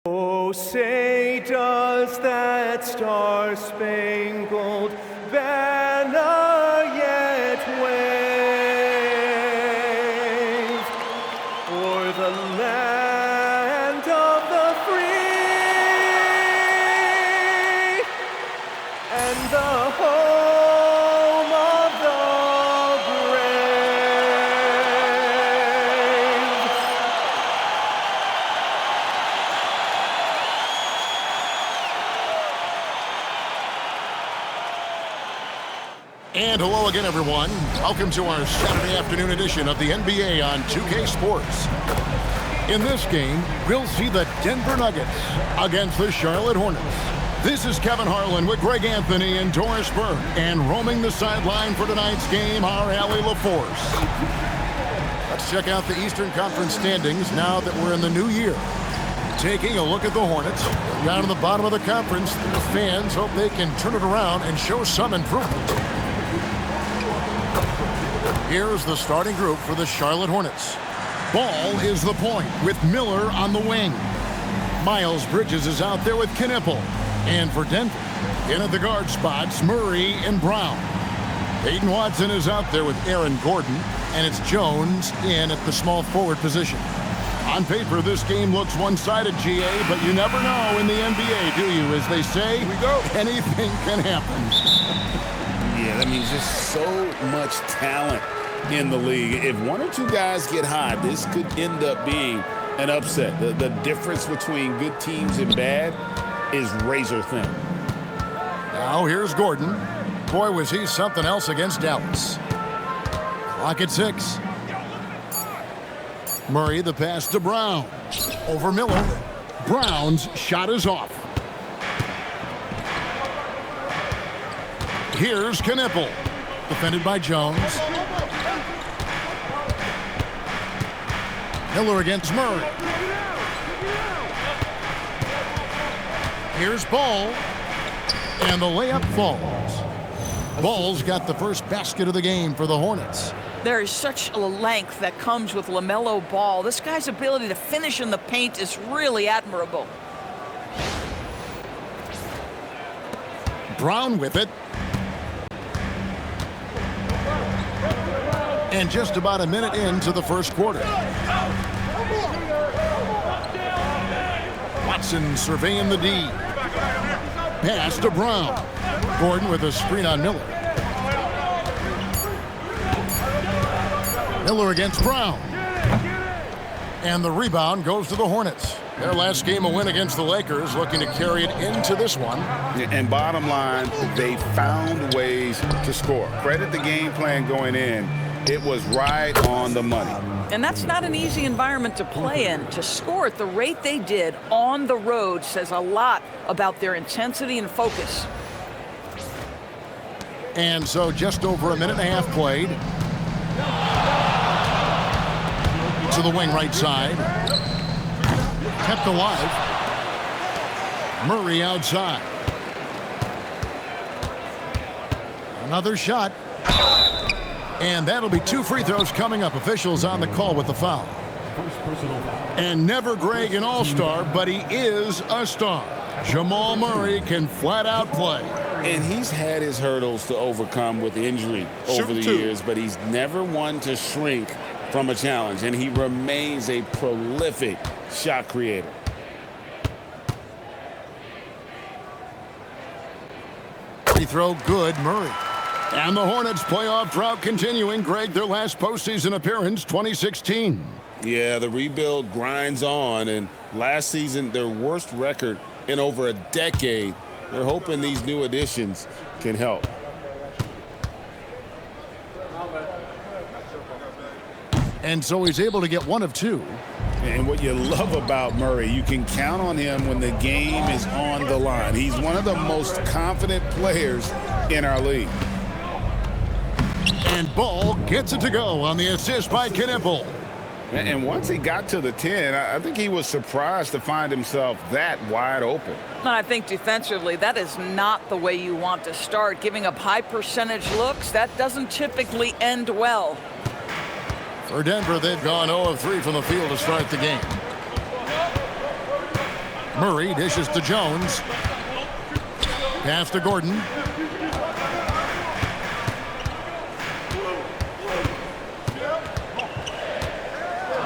Oh, say does that star-spangled banner yet wave o'er the land of the free and the home of the And hello again, everyone. Welcome to our Saturday afternoon edition of the NBA on 2K Sports. In this game, we'll see the Denver Nuggets against the Charlotte Hornets. This is Kevin Harlan with Greg Anthony and Doris Burke, and roaming the sideline for tonight's game, our Allie LaForce. Let's check out the Eastern Conference standings now that we're in the new year. Taking a look at the Hornets, down in the bottom of the conference, the fans hope they can turn it around and show some improvement. Here's the starting group for the Charlotte Hornets. Ball is the point with Miller on the wing. Miles Bridges is out there with Knipple. And for Denver, in at the guard spots, Murray and Brown. Peyton Watson is out there with Aaron Gordon, and it's Jones in at the small forward position. On paper, this game looks one-sided, GA, but you never know in the NBA, do you? As they say, anything can happen. Yeah, that means just so much talent in the league. If one or two guys get hot, this could end up being an upset. The difference between good teams and bad is razor thin. Now here's Gordon. Boy, was he something else against Dallas. Clock at 6. Murray, the pass to Brown. Over Miller. Brown's shot is off. Here's Knipple. Defended by Jones. Miller against Murray. Here's Ball. And the layup falls. Ball's got the first basket of the game for the Hornets. There is such a length that comes with LaMelo Ball. This guy's ability to finish in the paint is really admirable. Brown with it. And just about a minute into the first quarter. Watson surveying the D. Pass to Brown. Gordon with a screen on Miller. Miller against Brown. And the rebound goes to the Hornets. Their last game, a win against the Lakers, looking to carry it into this one. And bottom line, they found ways to score. Credit the game plan going in. It was right on the money. And that's not an easy environment to play in. To score at the rate they did on the road says a lot about their intensity and focus. And so just over a minute and a half played. To the wing right side. Kept alive. Murray outside. Another shot. And that'll be 2 free throws coming up. Officials on the call with the foul. And never Greg an all-star, but he is a star. Jamal Murray can flat out play. And he's had his hurdles to overcome with injury over the years, but he's never one to shrink from a challenge, and he remains a prolific shot creator. Free throw good, Murray. And the Hornets playoff drought continuing. Greg, their last postseason appearance, 2016. Yeah, the rebuild grinds on, and last season, their worst record in over a decade. They're hoping these new additions can help. And so he's able to get 1 of 2. And what you love about Murray, you can count on him when the game is on the line. He's one of the most confident players in our league. And Ball gets it to go on the assist by Knipple. And once he got to the 10, I think he was surprised to find himself that wide open. I think defensively, that is not the way you want to start. Giving up high percentage looks, that doesn't typically end well. For Denver, they've gone 0 of 3 from the field to start the game. Murray dishes to Jones. Pass to Gordon.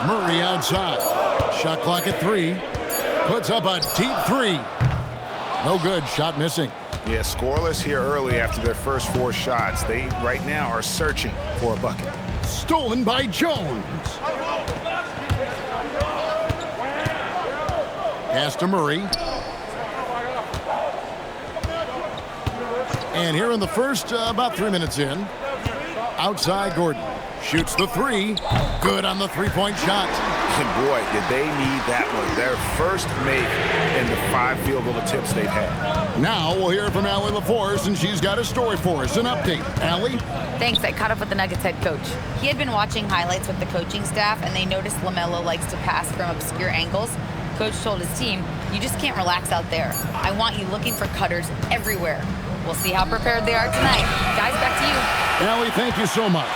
Murray outside. Shot clock at 3. Puts up a deep 3. No good. Shot missing. Yeah, scoreless here early after their first 4 shots. They right now are searching for a bucket. Stolen by Jones. Pass to Murray. And here in the first, about 3 minutes in, outside Gordon. Shoots the 3. Good on the three-point shot. And boy, did they need that one. Their first make in the 5 field goal attempts they've had. Now we'll hear from Allie LaForce, and she's got a story for us. An update. Allie? Thanks. I caught up with the Nuggets head coach. He had been watching highlights with the coaching staff, and they noticed LaMelo likes to pass from obscure angles. Coach told his team, you just can't relax out there. I want you looking for cutters everywhere. We'll see how prepared they are tonight. Guys, back to you. Allie, thank you so much.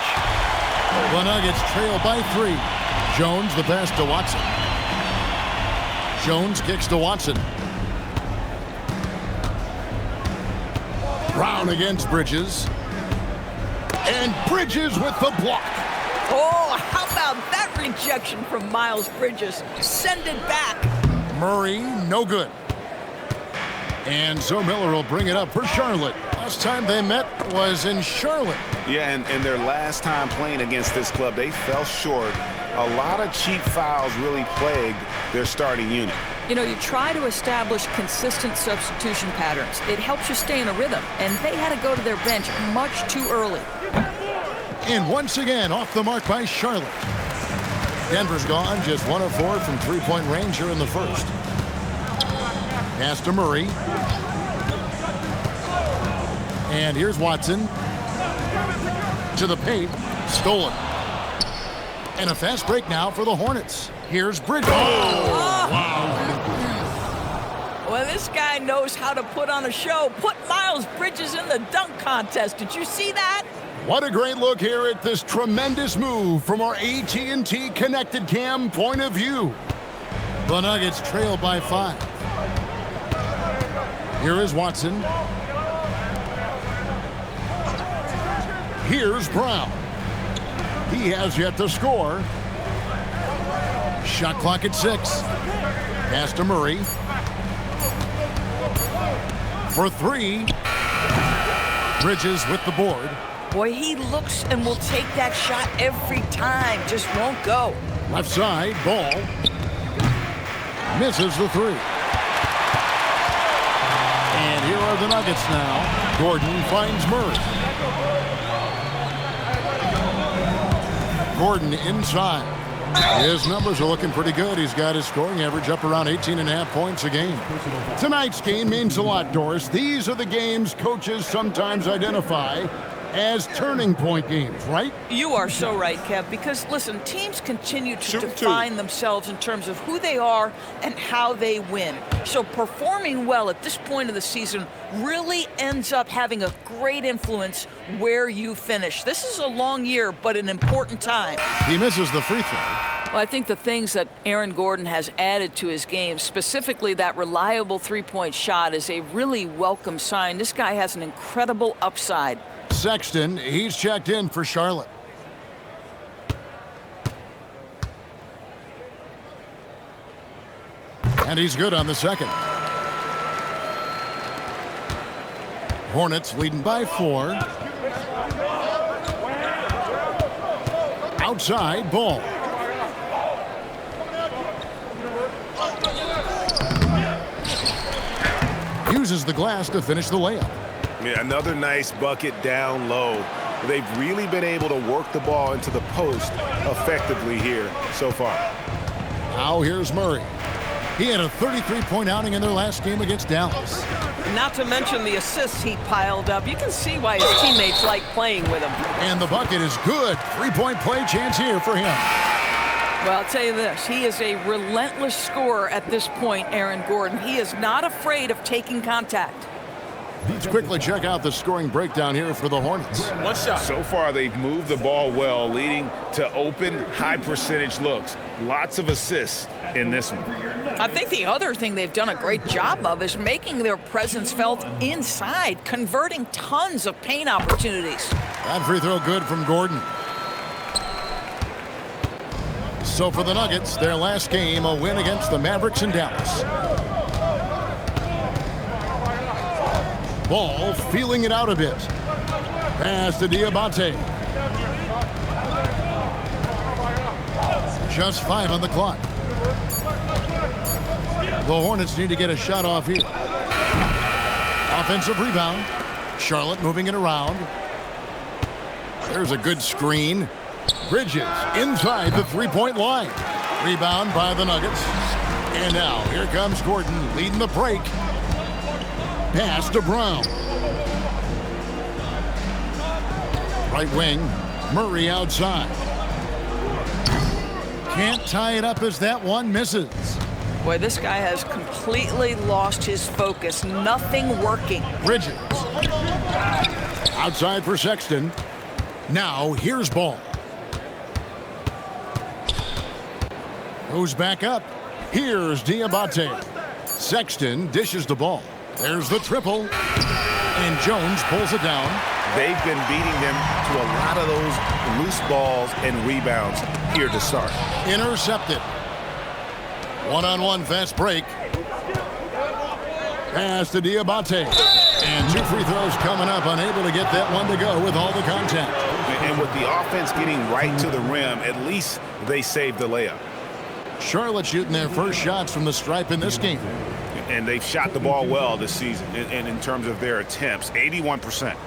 The Nuggets trail by 3. Jones, the pass to Watson. Jones kicks to Watson. Brown against Bridges. And Bridges with the block. Oh, how about that rejection from Miles Bridges? Send it back. Murray, no good. And so Miller will bring it up for Charlotte. Last time they met was in Charlotte. Yeah, and their last time playing against this club, they fell short. A lot of cheap fouls really plagued their starting unit. You know, you try to establish consistent substitution patterns. It helps you stay in a rhythm, and they had to go to their bench much too early. And once again, off the mark by Charlotte. Denver's gone, just 1 of 4 from three-point range here in the first. Pass to Murray. And here's Watson. To the paint. Stolen. And a fast break now for the Hornets. Here's Bridges. Oh, wow. Well, this guy knows how to put on a show. Put Miles Bridges in the dunk contest. Did you see that? What a great look here at this tremendous move from our AT&T Connected Cam point of view. The Nuggets trail by 5. Here is Watson. Here's Brown. He has yet to score. Shot clock at 6. Pass to Murray. For 3. Bridges with the board. Boy, he looks and will take that shot every time. Just won't go. Left side, Ball. Misses the 3. And here are the Nuggets now. Gordon finds Murray. Gordon inside. His numbers are looking pretty good. He's got his scoring average up around 18.5 points a game. Tonight's game means a lot, Doris. These are the games coaches sometimes identify as turning point games, right? You are so right, Kev, because, listen, teams continue to define themselves in terms of who they are and how they win. So performing well at this point of the season really ends up having a great influence where you finish. This is a long year, but an important time. He misses the free throw. Well, I think the things that Aaron Gordon has added to his game, specifically that reliable three-point shot, is a really welcome sign. This guy has an incredible upside. Sexton, he's checked in for Charlotte. And he's good on the second. Hornets leading by 4. Outside, Ball. Uses the glass to finish the layup. Yeah, another nice bucket down low. They've really been able to work the ball into the post effectively here so far. Now here's Murray. He had a 33-point outing in their last game against Dallas. Not to mention the assists he piled up. You can see why his teammates like playing with him. And the bucket is good. 3-point play chance here for him. Well, I'll tell you this. He is a relentless scorer at this point, Aaron Gordon. He is not afraid of taking contact. Let's quickly check out the scoring breakdown here for the Hornets. One shot. So far, they've moved the ball well, leading to open, high-percentage looks. Lots of assists in this one. I think the other thing they've done a great job of is making their presence felt inside, converting tons of paint opportunities. That free throw good from Gordon. So for the Nuggets, their last game, a win against the Mavericks in Dallas. Ball feeling it out a bit. Pass to Diabate. Just 5 on the clock. The Hornets need to get a shot off here. Offensive rebound. Charlotte moving it around. There's a good screen. Bridges inside the three-point line. Rebound by the Nuggets. And now here comes Gordon leading the break. Pass to Brown. Right wing. Murray outside. Can't tie it up as that one misses. Boy, this guy has completely lost his focus. Nothing working. Bridges. Outside for Sexton. Now here's Ball. Goes back up. Here's Diabate. Sexton dishes the ball. There's the triple. And Jones pulls it down. They've been beating them to a lot of those loose balls and rebounds here to start. Intercepted. One-on-one fast break. Pass to Diabate. And 2 free throws coming up. Unable to get that one to go with all the contact. And with the offense getting right to the rim, at least they saved the layup. Charlotte shooting their first shots from the stripe in this game. And they've shot the ball well this season. And in terms of their attempts, 81%.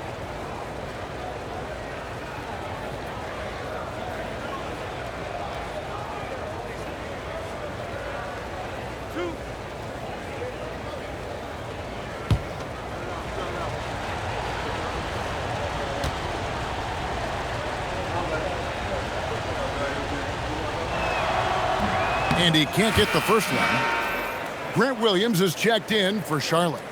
And he can't get the first one. Grant Williams is checked in for Charlotte.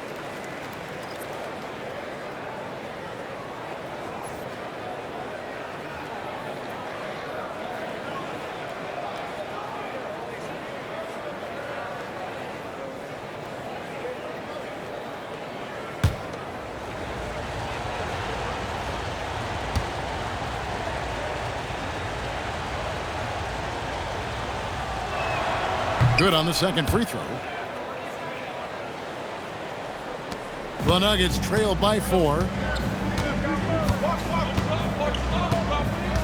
Good on the second free throw. The Nuggets trail by 4.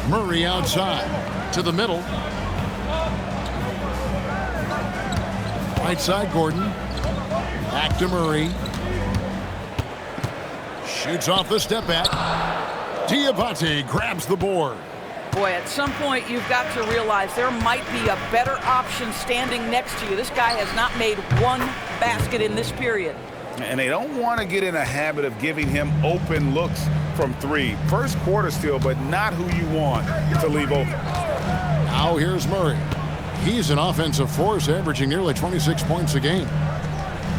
Murray outside to the middle. Right side Gordon. Back to Murray. Shoots off the step back. Diabate grabs the board. Boy, at some point you've got to realize there might be a better option standing next to you. This guy has not made one basket in this period. And they don't want to get in a habit of giving him open looks from 3. First quarter still, but not who you want to leave open. Now here's Murray. He's an offensive force, averaging nearly 26 points a game.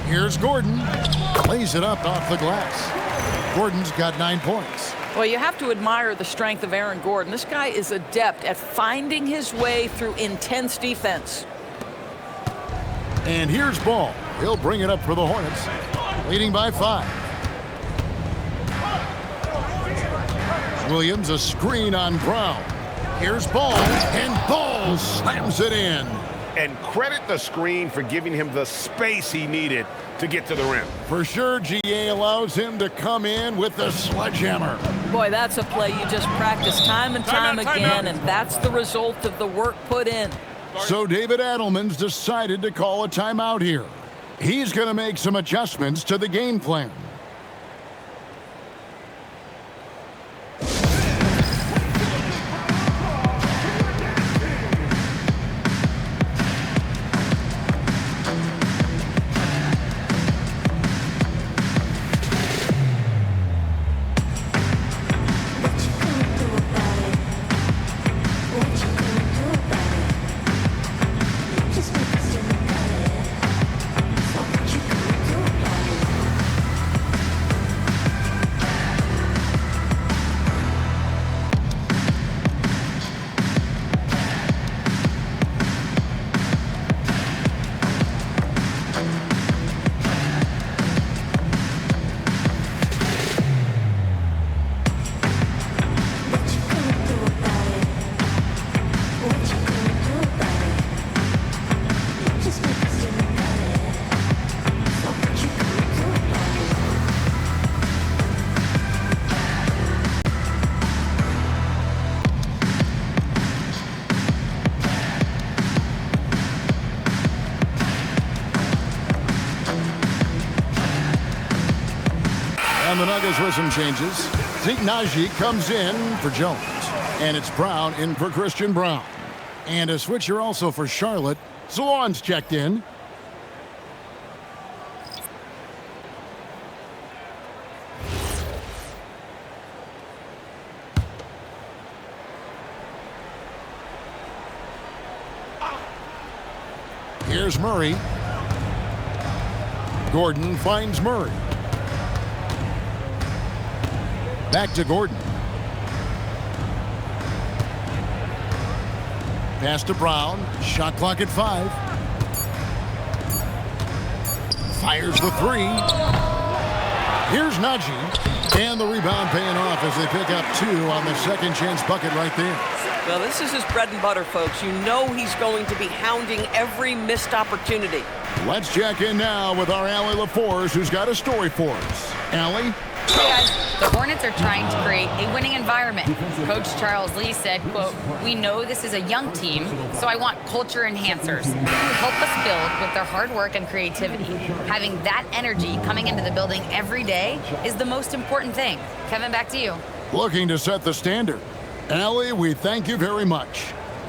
Here's Gordon. Lays it up off the glass. Gordon's got 9 points. Well, you have to admire the strength of Aaron Gordon. This guy is adept at finding his way through intense defense. And here's Ball. He'll bring it up for the Hornets, leading by 5. Williams, a screen on Brown. Here's Ball, and Ball slams it in. And credit the screen for giving him the space he needed to get to the rim. For sure, GA allows him to come in with the sledgehammer. Boy, that's a play you just practice time and time again, and that's the result of the work put in. So David Adelman's decided to call a timeout here. He's going to make some adjustments to the game plan. Nuggets with some changes. Zeke Naji comes in for Jones. And it's Brown in for Christian Brown. And a switcher also for Charlotte. Zalon's checked in. Here's Murray. Gordon finds Murray. Back to Gordon. Pass to Brown. Shot clock at 5. Fires the 3. Here's Naji. And the rebound paying off as they pick up 2 on the second chance bucket right there. Well, this is his bread and butter, folks. You know he's going to be hounding every missed opportunity. Let's check in now with our Allie LaForce, who's got a story for us. Allie? Hey guys, the Hornets are trying to create a winning environment. Coach Charles Lee said, quote, "We know this is a young team, so I want culture enhancers who help us build with their hard work and creativity. Having that energy coming into the building every day is the most important thing." Kevin, back to you. Looking to set the standard. Allie, we thank you very much.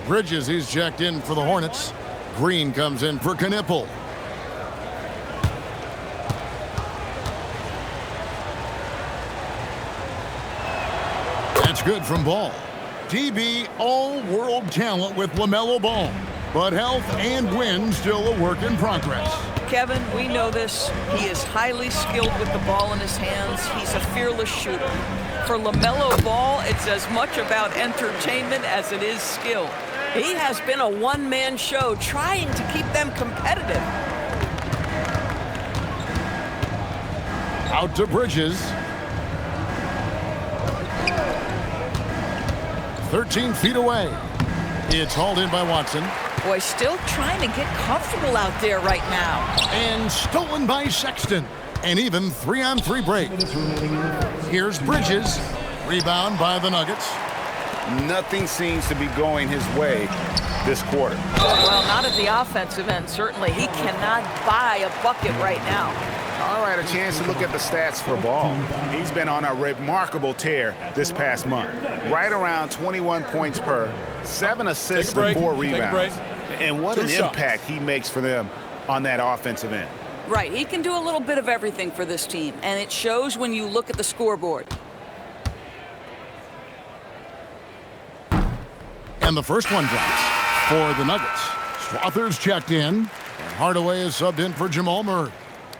Bridges, he's checked in for the Hornets. Green comes in for Knipple. That's good from Ball. DB all-world talent with LaMelo Ball. But health and win still a work in progress. Kevin, we know this. He is highly skilled with the ball in his hands. He's a fearless shooter. For LaMelo Ball, it's as much about entertainment as it is skill. He has been a one-man show trying to keep them competitive. Out to Bridges. 13 feet away. It's hauled in by Watson. Boy, still trying to get comfortable out there right now. And stolen by Sexton. An even 3-on-3 break. Here's Bridges. Rebound by the Nuggets. Nothing seems to be going his way this quarter. Well, not at the offensive end, certainly. He cannot buy a bucket right now. All right, a chance to look at the stats for Ball. He's been on a remarkable tear this past month. Right around 21 points per, 7 assists and 4 rebounds. And what an impact he makes for them on that offensive end. Right, he can do a little bit of everything for this team, and it shows when you look at the scoreboard. And the first one drops for the Nuggets. Strother's checked in, and Hardaway is subbed in for Jamal Murray.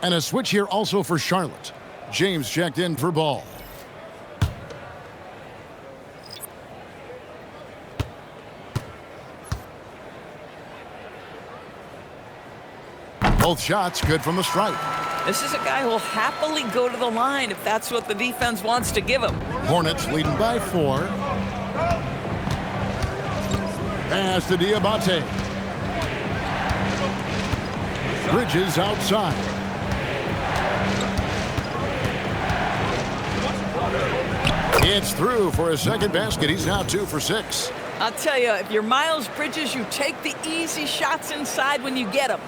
And a switch here also for Charlotte. James checked in for Ball. Both shots good from the stripe. This is a guy who will happily go to the line if that's what the defense wants to give him. Hornets leading by 4. Pass to Diabate. Bridges outside. It's through for a second basket. He's now 2 for 6. I'll tell you, if you're Miles Bridges, you take the easy shots inside when you get them.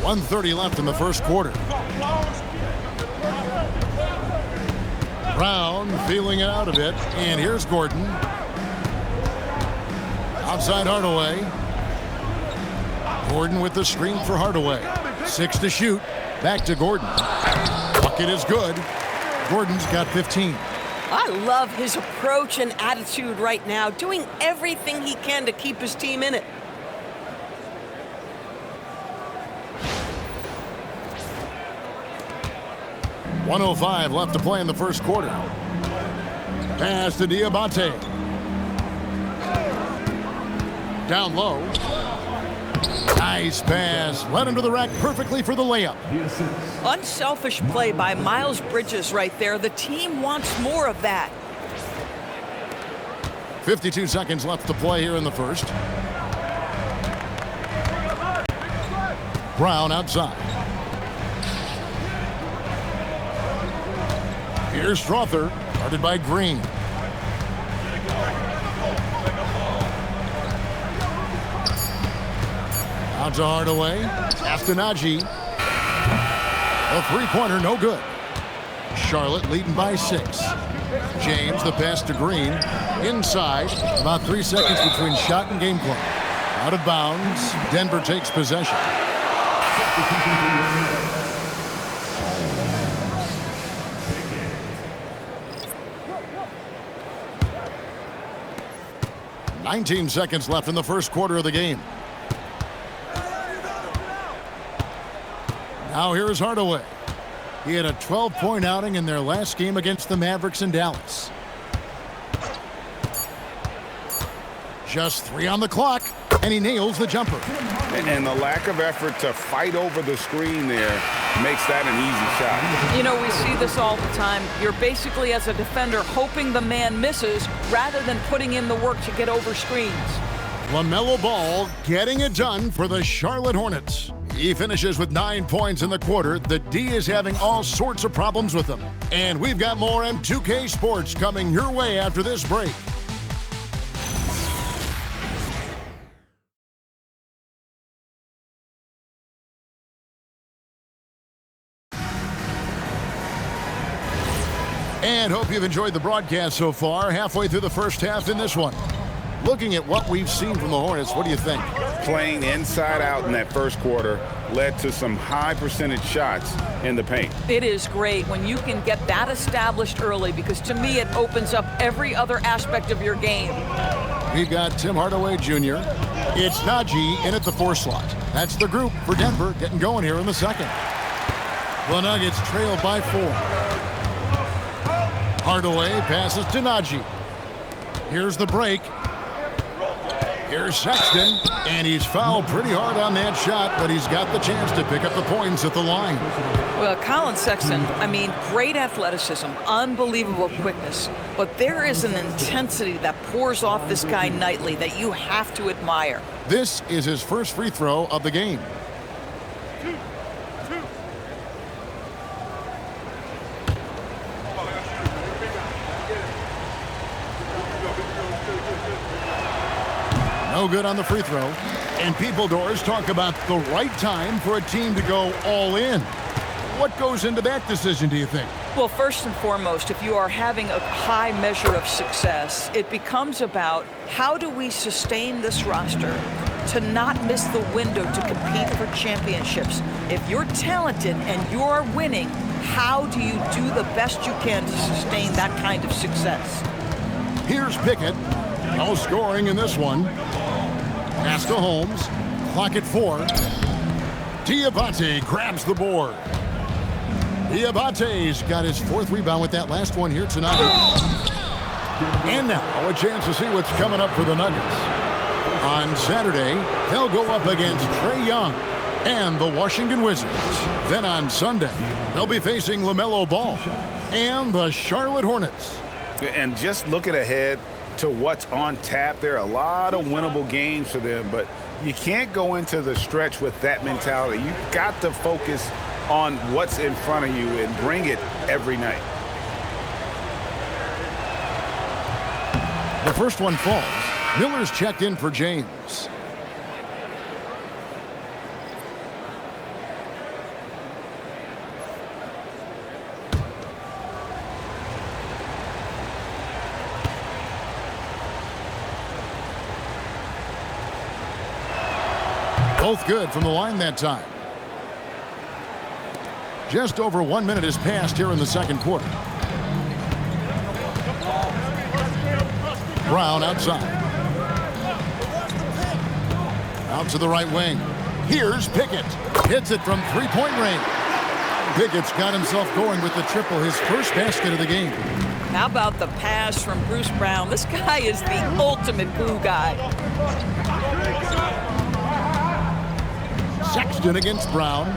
.130 left in the first quarter. Brown feeling it out a bit. And here's Gordon. Outside Hardaway. Gordon with the screen for Hardaway. 6 to shoot. Back to Gordon. Bucket is good. Gordon's got 15. I love his approach and attitude right now, doing everything he can to keep his team in it. .105 left to play in the first quarter. Pass to Diabate. Down low. Nice pass. Led him to the rack perfectly for the layup. Unselfish play by Miles Bridges right there. The team wants more of that. 52 seconds left to play here in the first. Brown outside. Here's Strother, guarded by Green. Out Out to Hardaway. Astanaji. A three-pointer, no good. Charlotte leading by 6. James, the pass to Green. Inside. About 3 seconds between shot and game clock. Out of bounds. Denver takes possession. 19 seconds left in the first quarter of the game. Now here's Hardaway. He had a 12-point outing in their last game against the Mavericks in Dallas. Just 3 on the clock, and he nails the jumper. And the lack of effort to fight over the screen there makes that an easy shot. You know, we see this all the time. You're basically, as a defender, hoping the man misses rather than putting in the work to get over screens. LaMelo Ball getting it done for the Charlotte Hornets. He finishes with 9 points in the quarter. The D is having all sorts of problems with him. And we've got more M2K Sports coming your way after this break. And hope you've enjoyed the broadcast so far. Halfway through the first half in this one. Looking at what we've seen from the Hornets, what do you think? Playing inside out in that first quarter led to some high percentage shots in the paint. It is great when you can get that established early, because to me it opens up every other aspect of your game. We've got Tim Hardaway Jr. It's Najee in at the 4 slot. That's the group for Denver getting going here in the second. The Nuggets trail by 4. Hardaway passes to Najee. Here's the break. Here's Sexton, and he's fouled pretty hard on that shot, but he's got the chance to pick up the points at the line. Well, Colin Sexton, I mean, great athleticism, unbelievable quickness, but there is an intensity that pours off this guy nightly that you have to admire. This is his first free throw of the game. No good on the free throw. And people doors talk about the right time for a team to go all in. What goes into that decision, do you think? Well, first and foremost, if you are having a high measure of success, it becomes about how do we sustain this roster to not miss the window to compete for championships. If you're talented and you're winning, how do you do the best you can to sustain that kind of success? Here's Pickett. No scoring in this one. Pass to Holmes. Clock at 4. Diabate grabs the board. Diabate's got his 4th rebound with that last one here tonight. And now a chance to see what's coming up for the Nuggets. On Saturday, they'll go up against Trae Young and the Washington Wizards. Then on Sunday, they'll be facing LaMelo Ball and the Charlotte Hornets. And just looking ahead to what's on tap, there are a lot of winnable games for them, but you can't go into the stretch with that mentality. You've got to focus on what's in front of you and bring it every night. The first one falls. Miller's checked in for James. Both good from the line that time. Just over 1 minute has passed here in the second quarter. Brown outside. Out to the right wing. Here's Pickett. Hits it from three-point range. Pickett's got himself going with the triple, his first basket of the game. How about the pass from Bruce Brown? This guy is the ultimate glue guy. Sexton against Brown.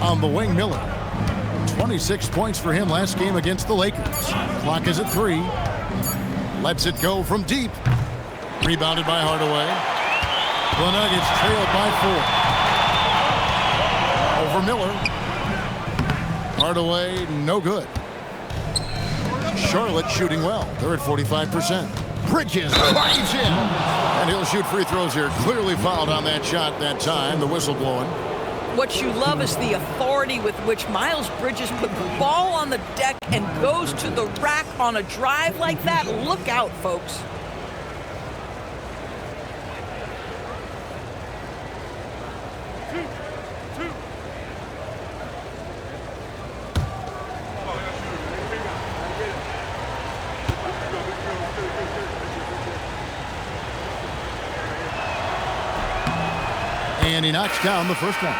On the wing, Miller. 26 points for him last game against the Lakers. Clock is at 3. Lets it go from deep. Rebounded by Hardaway. The Nuggets trailed by 4. Over Miller. Hardaway, no good. Charlotte shooting well. They're at 45%. Bridges drives in. And he'll shoot free throws here. Clearly fouled on that shot that time. The whistle blowing. What you love is the authority with which Miles Bridges put the ball on the deck and goes to the rack on a drive like that. Look out, folks. And he knocks down the first one.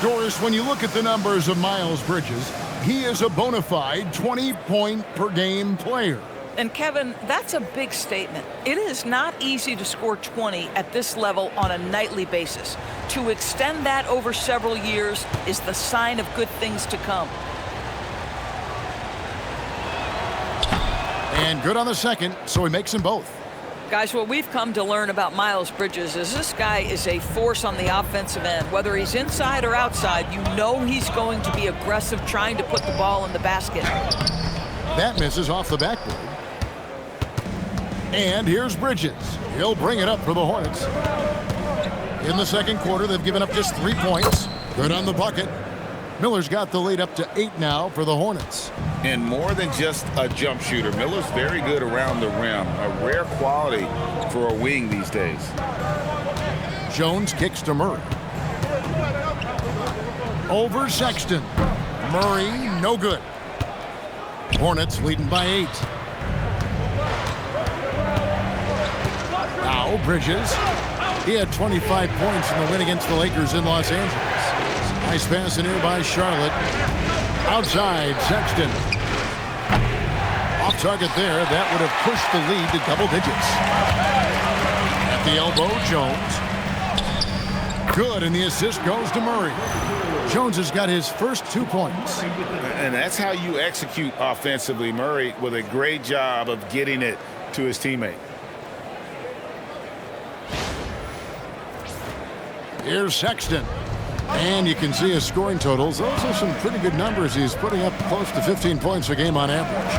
Doris, when you look at the numbers of Miles Bridges, he is a bona fide 20-point-per-game player. And Kevin, that's a big statement. It is not easy to score 20 at this level on a nightly basis. To extend that over several years is the sign of good things to come. And good on the second, so he makes them both. Guys, what we've come to learn about Miles Bridges is this guy is a force on the offensive end. Whether he's inside or outside, you know he's going to be aggressive trying to put the ball in the basket. That misses off the backboard. And here's Bridges. He'll bring it up for the Hornets. In the second quarter, they've given up just 3 points. Good on the bucket. Miller's got the lead up to 8 now for the Hornets. And more than just a jump shooter, Miller's very good around the rim. A rare quality for a wing these days. Jones kicks to Murray. Over Sexton. Murray, no good. Hornets leading by 8. Now Bridges. He had 25 points in the win against the Lakers in Los Angeles. Nice pass in here by Charlotte. Outside, Sexton. Off target there. That would have pushed the lead to double digits. At the elbow, Jones. Good, and the assist goes to Murray. Jones has got his first 2 points. And that's how you execute offensively. Murray with a great job of getting it to his teammate. Here's Sexton. And you can see his scoring totals. Those are some pretty good numbers. He's putting up close to 15 points a game on average.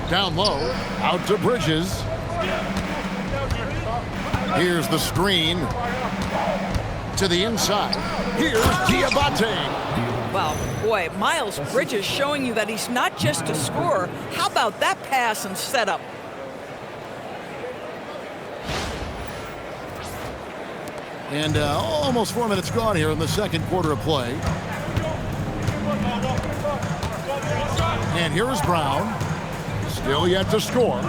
Down low, out to Bridges. Here's the screen. To the inside. Here's Diabate. Wow, boy, Miles Bridges showing you that he's not just a scorer. How about that pass and setup? And almost 4 minutes gone here in the second quarter of play. And here is Brown. Still yet to score.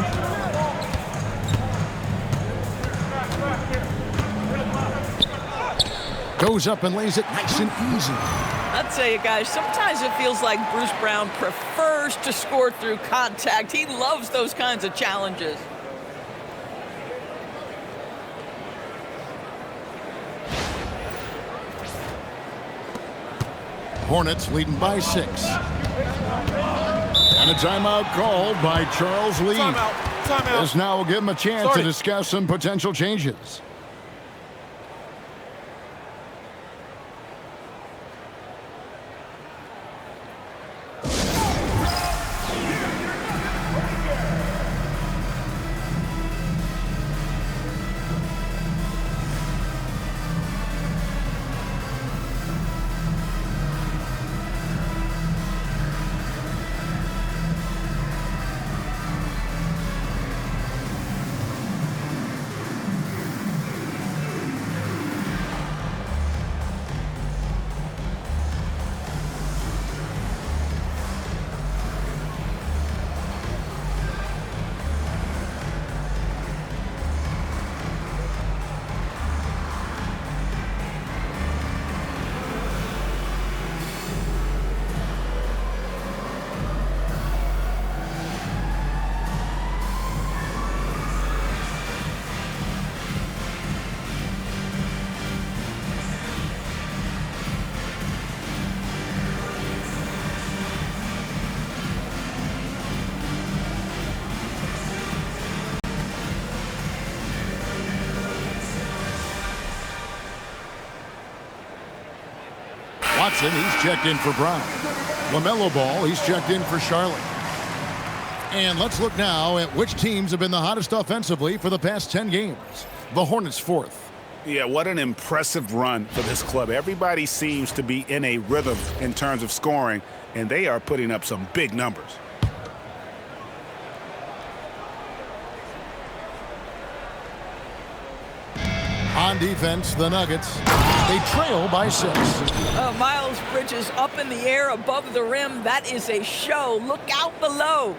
Goes up and lays it nice and easy. I'll tell you guys, sometimes it feels like Bruce Brown prefers to score through contact. He loves those kinds of challenges. Hornets leading by 6. And a timeout called by Charles Lee. Timeout. This now will give him a chance to discuss some potential changes. Watson, he's checked in for Brown. LaMelo Ball, he's checked in for Charlotte. And let's look now at which teams have been the hottest offensively for the past 10 games. The Hornets fourth. Yeah, what an impressive run for this club. Everybody seems to be in a rhythm in terms of scoring, and they are putting up some big numbers. On defense, the Nuggets, they trail by 6. Miles Bridges up in the air above the rim. That is a show. Look out below.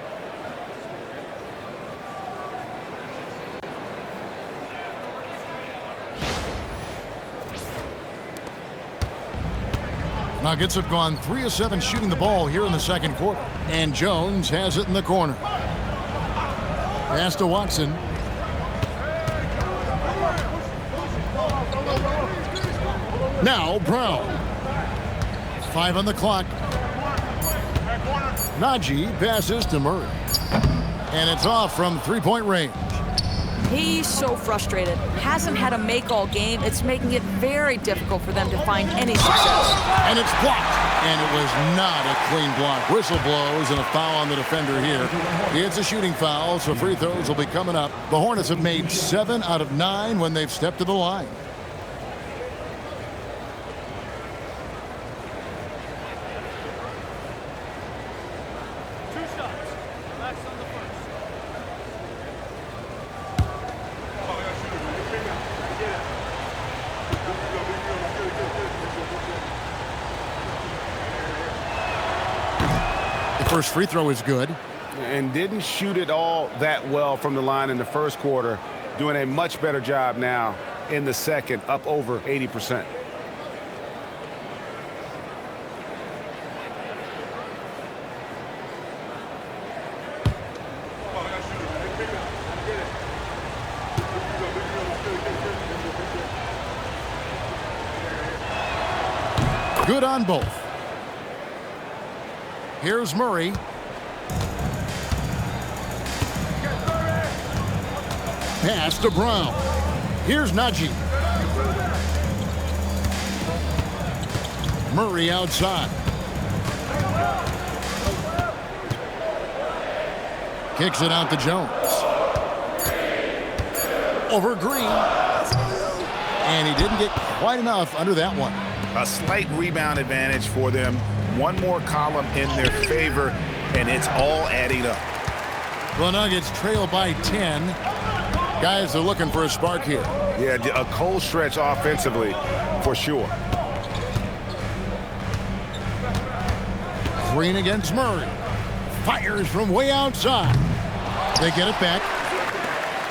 Nuggets have gone 3 of 7 shooting the ball here in the second quarter. And Jones has it in the corner. Pass to Watson. Now Brown. 5 on the clock. Najee passes to Murray. And it's off from three-point range. He's so frustrated. Hasn't had a make all game. It's making it very difficult for them to find any success. And it's blocked. And it was not a clean block. Whistle blows and a foul on the defender here. It's a shooting foul, so free throws will be coming up. The Hornets have made 7 out of 9 when they've stepped to the line. First free throw is good. And didn't shoot it all that well from the line in the first quarter. Doing a much better job now in the second, up over 80%. Good on both. Here's Murray. Pass to Brown. Here's Najee. Murray outside. Kicks it out to Jones. Over Green. And he didn't get quite enough under that one. A slight rebound advantage for them. One more column in their favor, and it's all adding up. The Nuggets trail by 10. Guys are looking for a spark here. Yeah, a cold stretch offensively, for sure. Green against Murray. Fires from way outside. They get it back.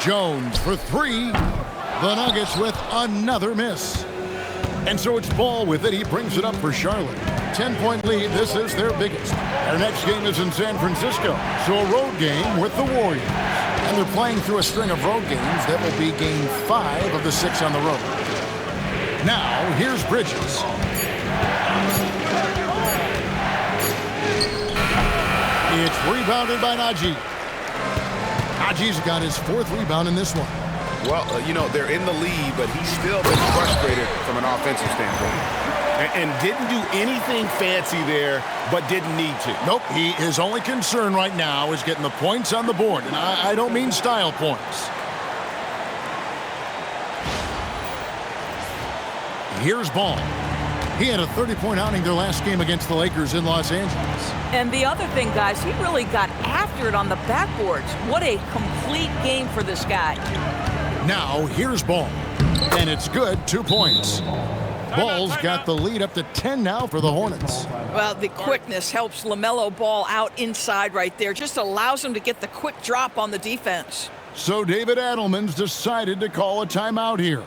Jones for 3. The Nuggets with another miss. And so it's Ball with it. He brings it up for Charlotte. 10-point lead. This is their biggest. Their next game is in San Francisco. So a road game with the Warriors. And they're playing through a string of road games. That will be game 5 of the 6 on the road. Now, here's Bridges. It's rebounded by Najee. Najee's got his 4th rebound in this one. Well, you know, they're in the lead, but he's still been frustrated from an offensive standpoint. And didn't do anything fancy there, but didn't need to. Nope, his only concern right now is getting the points on the board. And I don't mean style points. Here's Ball. He had a 30-point outing their last game against the Lakers in Los Angeles. And the other thing, guys, he really got after it on the backboards. What a complete game for this guy. Now, here's Ball. And it's good, 2 points. Ball's got the lead up to 10 now for the Hornets. Well, the quickness helps LaMelo Ball out inside right there. Just allows him to get the quick drop on the defense. So David Adelman's decided to call a timeout here.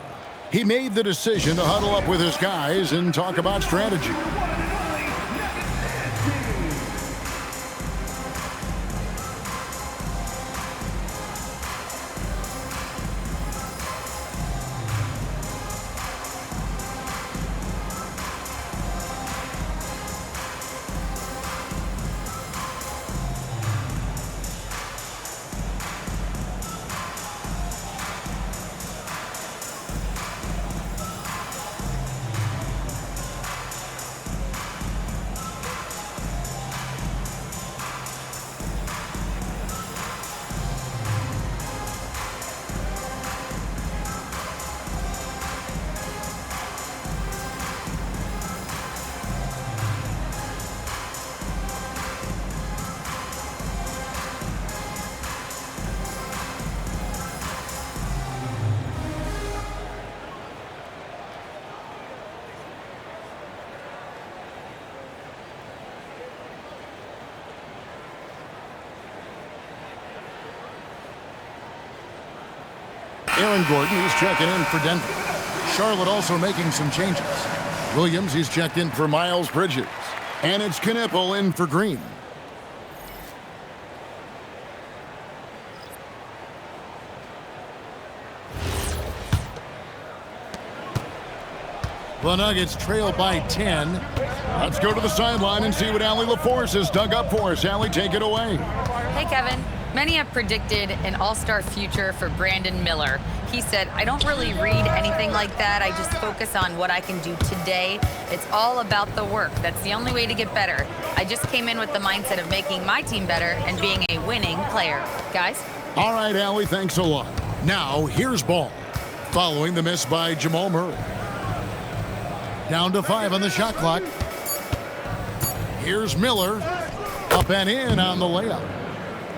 He made the decision to huddle up with his guys and talk about strategy. Aaron Gordon, he's checking in for Denver. Charlotte also making some changes. Williams, he's checked in for Miles Bridges. And it's Knipple in for Green. The Nuggets trail by 10. Let's go to the sideline and see what Allie LaForce has dug up for us. Allie, take it away. Hey, Kevin. Many have predicted an all-star future for Brandon Miller. He said, I don't really read anything like that. I just focus on what I can do today. It's all about the work. That's the only way to get better. I just came in with the mindset of making my team better and being a winning player. Guys? All right, Allie, thanks a lot. Now, here's ball. Following the miss by Jamal Murray. Down to 5 on the shot clock. Here's Miller. Up and in on the layup.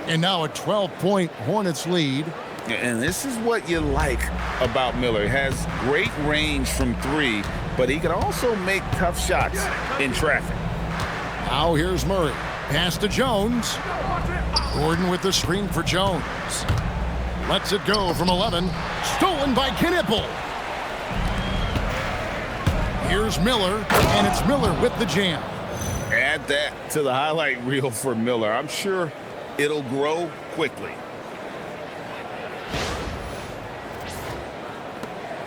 And now a 12-point Hornets lead. And this is what you like about Miller. He has great range from 3, but he can also make tough shots in traffic. Now here's Murray. Pass to Jones. Gordon with the screen for Jones. Lets it go from 11. Stolen by Knipple. Here's Miller, and it's Miller with the jam. Add that to the highlight reel for Miller. I'm sure it'll grow quickly.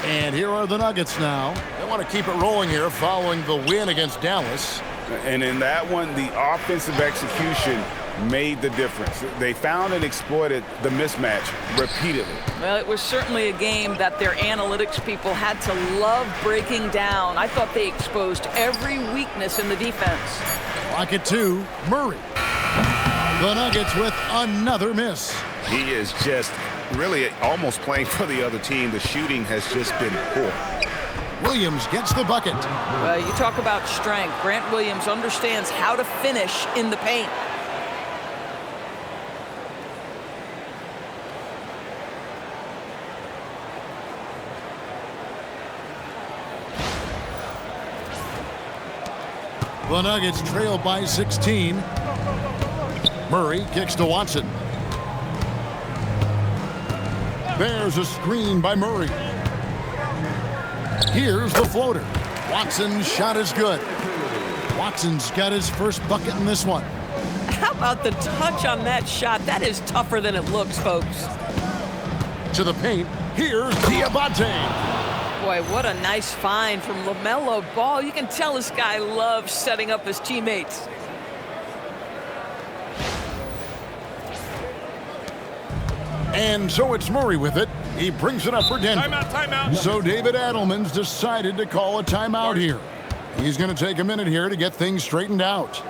And here are the Nuggets now. They want to keep it rolling here following the win against Dallas. And in that one, the offensive execution made the difference. They found and exploited the mismatch repeatedly. Well, it was certainly a game that their analytics people had to love breaking down. I thought they exposed every weakness in the defense. Lock it to Murray. The Nuggets with another miss. He is just really almost playing for the other team. The shooting has just been poor. Williams gets the bucket. Well, you talk about strength. Grant Williams understands how to finish in the paint. The Nuggets trail by 16. Murray kicks to Watson. There's a screen by Murray. Here's the floater. Watson's shot is good. Watson's got his first bucket in this one. How about the touch on that shot? That is tougher than it looks, folks. To the paint. Here's Diabate. Boy, what a nice find from LaMelo Ball. You can tell this guy loves setting up his teammates. And so it's Murray with it. He brings it up for Denver. Timeout. So David Adelman's decided to call a timeout here. He's going to take a minute here to get things straightened out.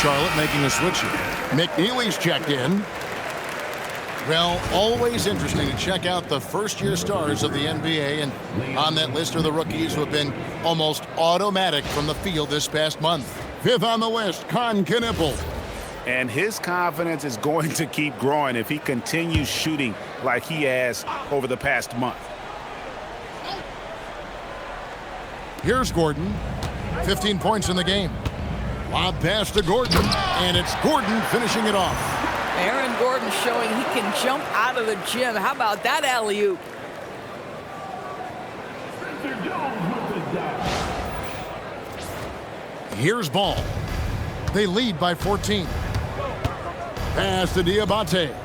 Charlotte making a switch here. McNeely's checked in. Well, always interesting to check out the first-year stars of the NBA, and on that list are the rookies who have been almost automatic from the field this past month. Fifth on the list, Knipple. And his confidence is going to keep growing if he continues shooting like he has over the past month. Here's Gordon. 15 points in the game. Lob pass to Gordon, and it's Gordon finishing it off. Aaron Gordon showing he can jump out of the gym. How about that alley-oop? Here's ball. They lead by 14. Pass to Diabate.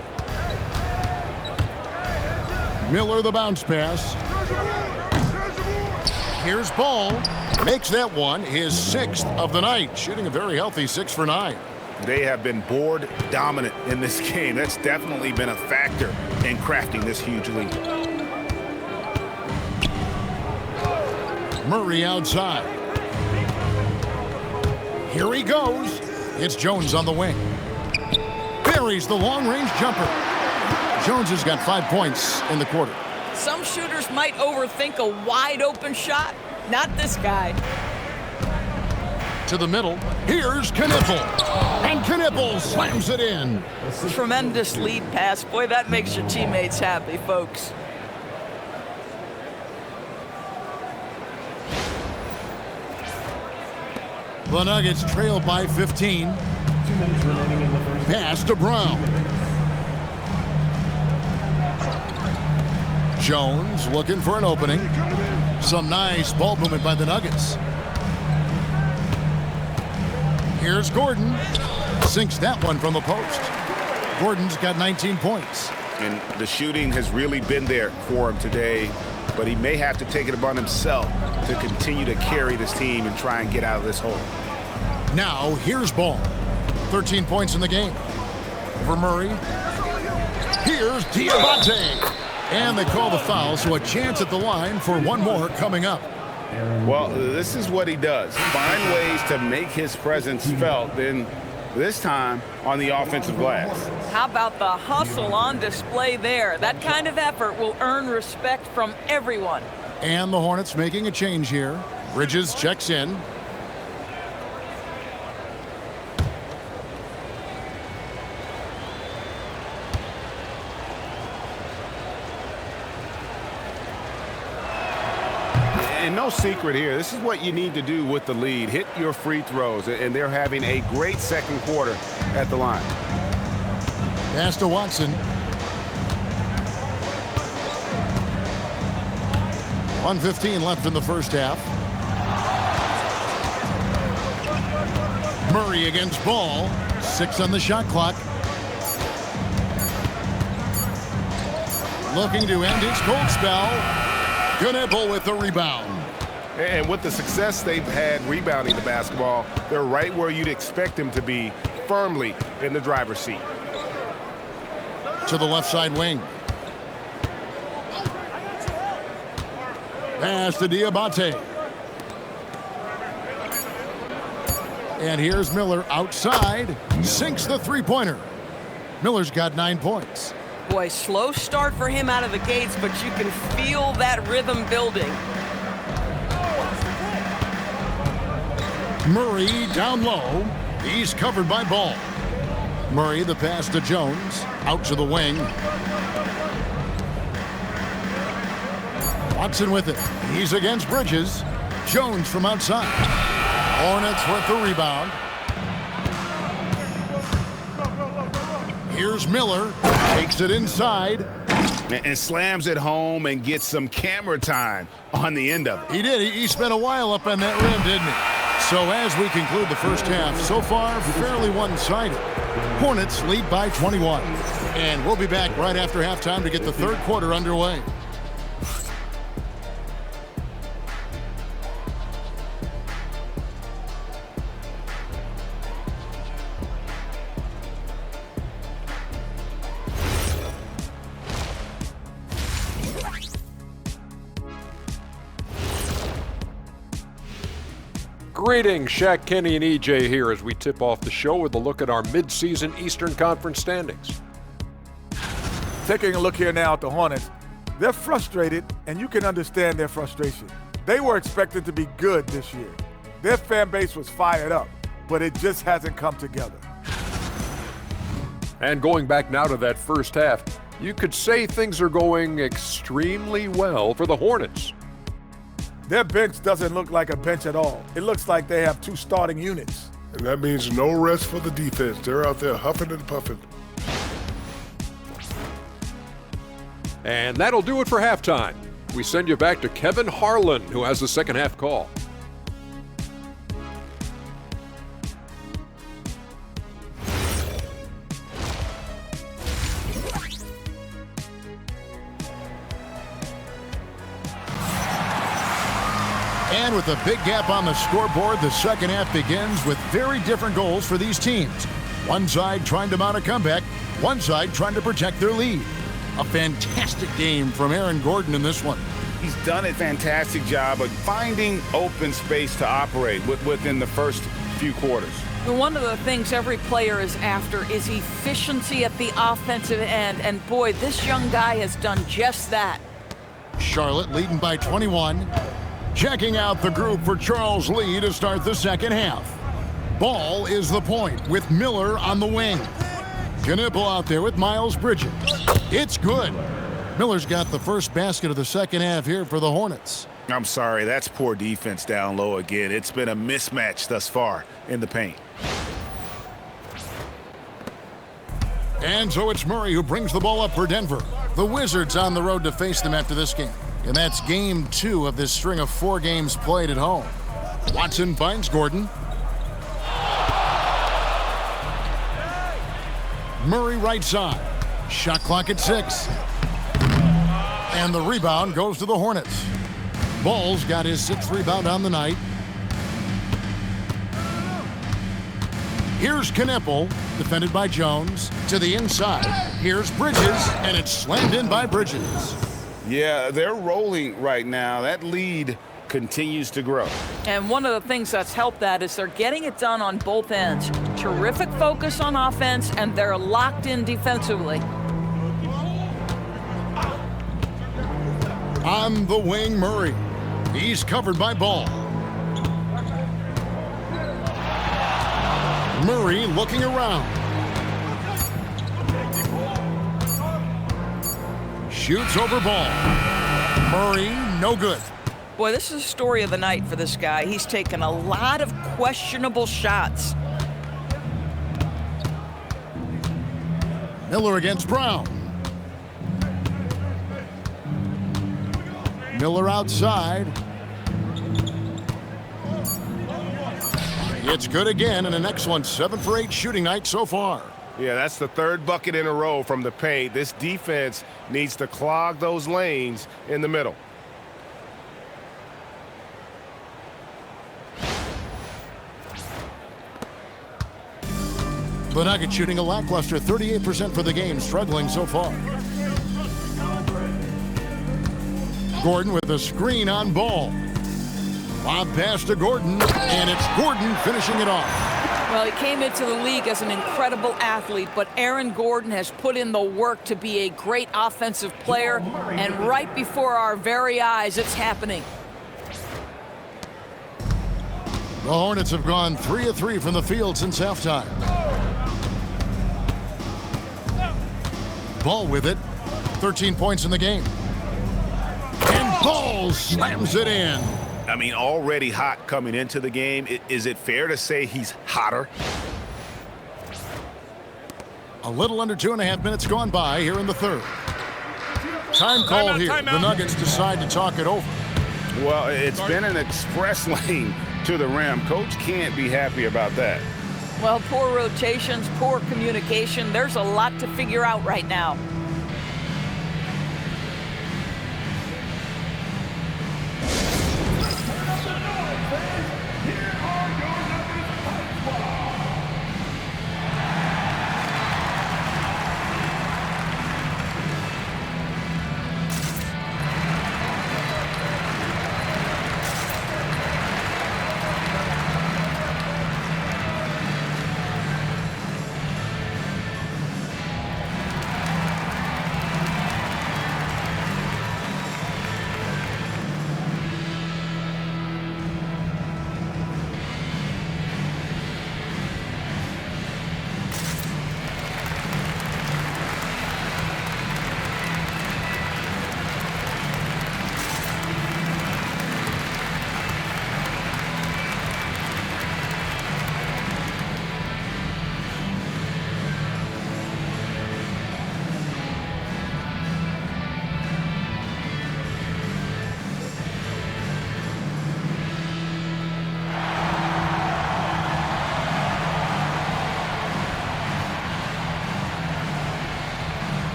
Miller the bounce pass. Here's ball. Makes that one his 6th of the night. Shooting a very healthy 6 for 9. They have been board dominant in this game. That's definitely been a factor in crafting this huge lead. Murray outside. Here he goes. It's Jones on the wing. Buries the long-range jumper. Jones has got 5 points in the quarter. Some shooters might overthink a wide-open shot. Not this guy. To the middle. Here's Knipple. And Knipple slams it in. Tremendous lead pass. Boy, that makes your teammates happy, folks. The Nuggets trail by 15. Pass to Brown. Jones looking for an opening. Some nice ball movement by the Nuggets. Here's Gordon. Sinks that one from the post. Gordon's got 19 points. And the shooting has really been there for him today, but he may have to take it upon himself to continue to carry this team and try and get out of this hole. Now, here's ball. 13 points in the game. For Murray. Here's Diabate. And they call the foul, so a chance at the line for one more coming up. Well, this is what he does. Find ways to make his presence felt, then this time on the offensive glass. How about the hustle on display there? That kind of effort will earn respect from everyone. And the Hornets making a change here. Bridges checks in. And no secret here, this is what you need to do with the lead. Hit your free throws, and they're having a great second quarter at the line. Pass to Watson. 1:15 left in the first half. Murray against Ball. 6 on the shot clock. Looking to end his cold spell. Knipple with the rebound. And with the success they've had rebounding the basketball, they're right where you'd expect them to be, firmly in the driver's seat. To the left side wing. Pass to Diabate. And here's Miller outside. Sinks the three-pointer. Miller's got 9 points. Boy, slow start for him out of the gates, but you can feel that rhythm building. Murray down low. He's covered by Ball. Murray the pass to Jones. Out to the wing. Watson with it. He's against Bridges. Jones from outside. Hornets with the rebound. Here's Miller. Takes it inside. And slams it home and gets some camera time on the end of it. He did. He spent a while up on that rim, didn't he? So as we conclude the first half, so far fairly one-sided. Hornets lead by 21. And we'll be back right after halftime to get the third quarter underway. Greetings, Shaq, Kenny, and EJ here as we tip off the show with a look at our mid-season Eastern Conference standings. Taking a look here now at the Hornets, they're frustrated, and you can understand their frustration. They were expected to be good this year. Their fan base was fired up, but it just hasn't come together. And going back now to that first half, you could say things are going extremely well for the Hornets. Their bench doesn't look like a bench at all. It looks like they have two starting units. And that means no rest for the defense. They're out there huffing and puffing. And that'll do it for halftime. We send you back to Kevin Harlan, who has the second half call. And with a big gap on the scoreboard, the second half begins with very different goals for these teams. One side trying to mount a comeback, one side trying to protect their lead. A fantastic game from Aaron Gordon in this one. He's done a fantastic job of finding open space to operate within the first few quarters. One of the things every player is after is efficiency at the offensive end. And boy, this young guy has done just that. Charlotte leading by 21. Checking out the group for Charles Lee to start the second half. Ball is the point with Miller on the wing. Knipple out there with Miles Bridges. It's good. Miller's got the first basket of the second half here for the Hornets. I'm sorry, that's poor defense down low again. It's been a mismatch thus far in the paint. And so it's Murray who brings the ball up for Denver. The Wizards on the road to face them after this game. And that's game 2 of this string of 4 games played at home. Watson finds Gordon. Murray right side. Shot clock at 6. And the rebound goes to the Hornets. Ball's got his 6th rebound on the night. Here's Knipple, defended by Jones. To the inside. Here's Bridges, and it's slammed in by Bridges. Yeah, they're rolling right now. That lead continues to grow. And one of the things that's helped that is they're getting it done on both ends. Terrific focus on offense, and they're locked in defensively. On the wing, Murray. He's covered by Ball. Murray looking around. Shoots over Ball. Murray, no good. Boy, this is the story of the night for this guy. He's taken a lot of questionable shots. Miller against Brown. Miller outside. It's good again, and an excellent 7 for 8 shooting night so far. Yeah, that's the 3rd bucket in a row from the paint. This defense needs to clog those lanes in the middle. The Nuggets shooting a lackluster 38% for the game, struggling so far. Gordon with a screen on Ball. Lob pass to Gordon, and it's Gordon finishing it off. Well, he came into the league as an incredible athlete, but Aaron Gordon has put in the work to be a great offensive player, and right before our very eyes, it's happening. The Hornets have gone 3 of 3 from the field since halftime. Ball with it. 13 points in the game. And Ball slams it in. I mean, already hot coming into the game. Is it fair to say he's hotter? A little under 2.5 minutes gone by here in the 3rd. Time called here. The Nuggets decide to talk it over. Well, it's been an express lane to the rim. Coach can't be happy about that. Well, poor rotations, poor communication. There's a lot to figure out right now.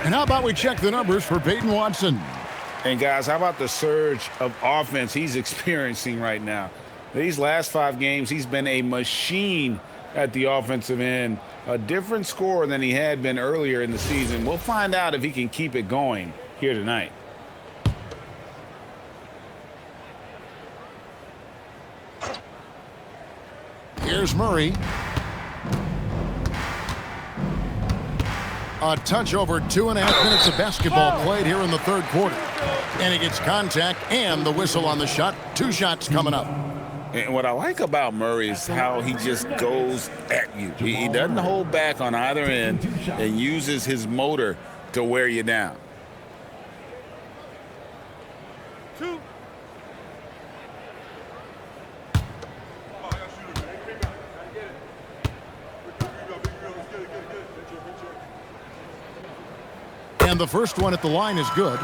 And how about we check the numbers for Peyton Watson? And guys, how about the surge of offense he's experiencing right now? These last 5 games, he's been a machine at the offensive end. A different scorer than he had been earlier in the season. We'll find out if he can keep it going here tonight. Here's Murray. A touch over 2.5 minutes of basketball played here in the third quarter. And he gets contact and the whistle on the shot. 2 shots coming up. And what I like about Murray is how he just goes at you. He doesn't hold back on either end and uses his motor to wear you down. And the first one at the line is good.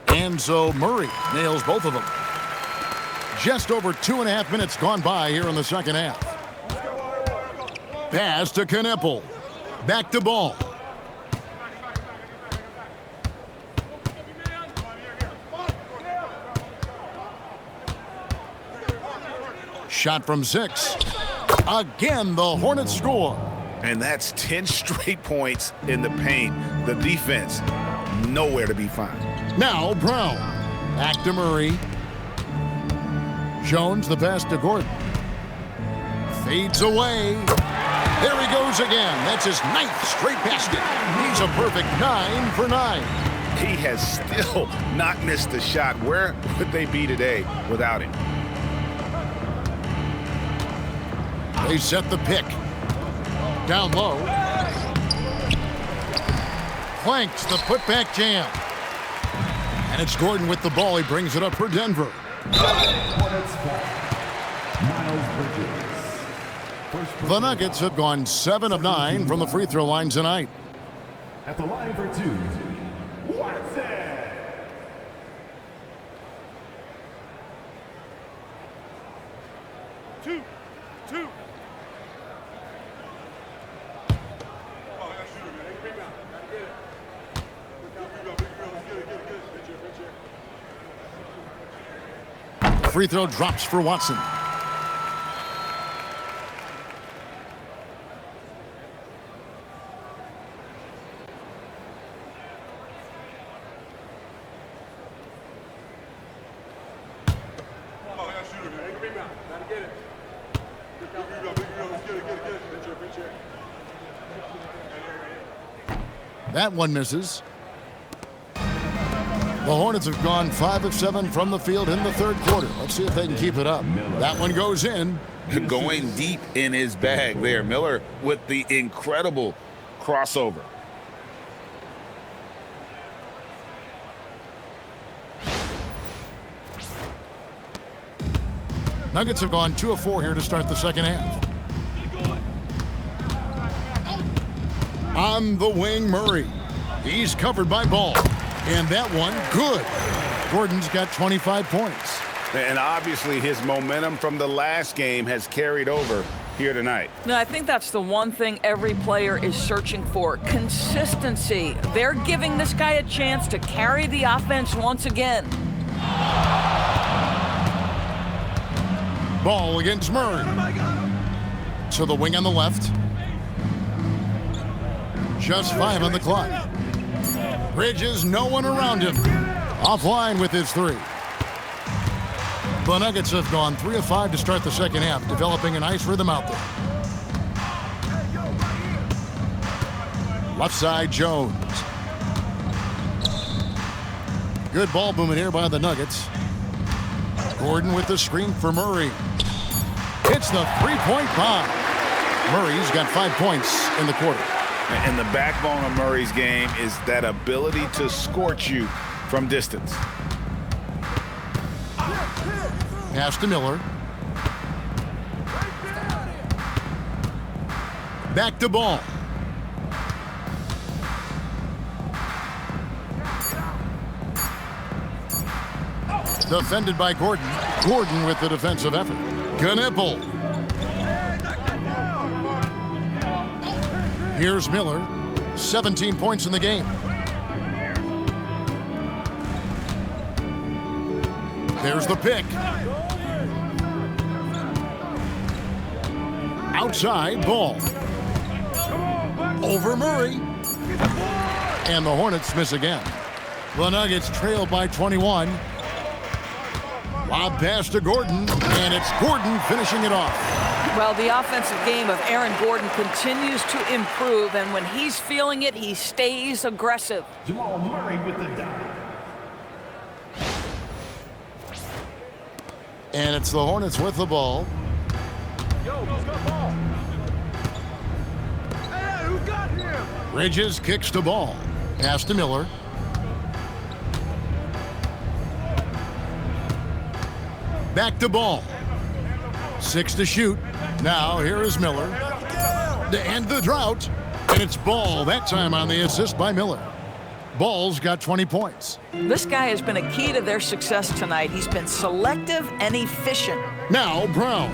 And so Murray nails both of them. Just over 2.5 minutes gone by here in the second half. Pass to Kneppel. Back to ball. Shot from 6. Again, the Hornets score. And that's 10 straight points in the paint. The defense, nowhere to be found. Now Brown. Back to Murray. Jones, the pass to Gordon. Fades away. There he goes again. That's his 9th straight basket. He's a perfect 9 for 9. He has still not missed a shot. Where would they be today without him? They set the pick. Down low. Planks the putback jam. And it's Gordon with the ball. He brings it up for Denver. The Nuggets have gone 7 of 9 from the free throw line tonight. At the line for 2, Watson. Two. Free throw drops for Watson. That one misses. The Hornets have gone 5 of 7 from the field in the third quarter. Let's see if they can keep it up. That one goes in. Going deep in his bag there. Miller with the incredible crossover. Nuggets have gone 2 of 4 here to start the second half. On the wing, Murray. He's covered by Ball. And that one, good. Gordon's got 25 points. And obviously his momentum from the last game has carried over here tonight. No, I think that's the one thing every player is searching for. Consistency. They're giving this guy a chance to carry the offense once again. Ball against Murray. To the wing on the left. Just 5 on the clock. Bridges, no one around him. Offline with his 3. The Nuggets have gone 3 of 5 to start the second half, developing a nice rhythm out there. Left side, Jones. Good ball movement here by the Nuggets. Gordon with the screen for Murray. Hits the 3-point bomb. Murray's got 5 points in the quarter. And the backbone of Murray's game is that ability to scorch you from distance. Pass to Miller. Back to Ball. Defended by Gordon. Gordon with the defensive effort. Knipple. Here's Miller. 17 points in the game. There's the pick. Outside ball. Over Murray. And the Hornets miss again. The Nuggets trail by 21. Lob pass to Gordon, and it's Gordon finishing it off. Well, the offensive game of Aaron Gordon continues to improve, and when he's feeling it, he stays aggressive. Jamal Murray with the dime. And it's the Hornets with the ball. Bridges kicks the ball. Pass to Miller. Back to ball. 6 to shoot. Now here is Miller. To end the drought. And it's Ball that time on the assist by Miller. Ball's got 20 points. This guy has been a key to their success tonight. He's been selective and efficient. Now Brown.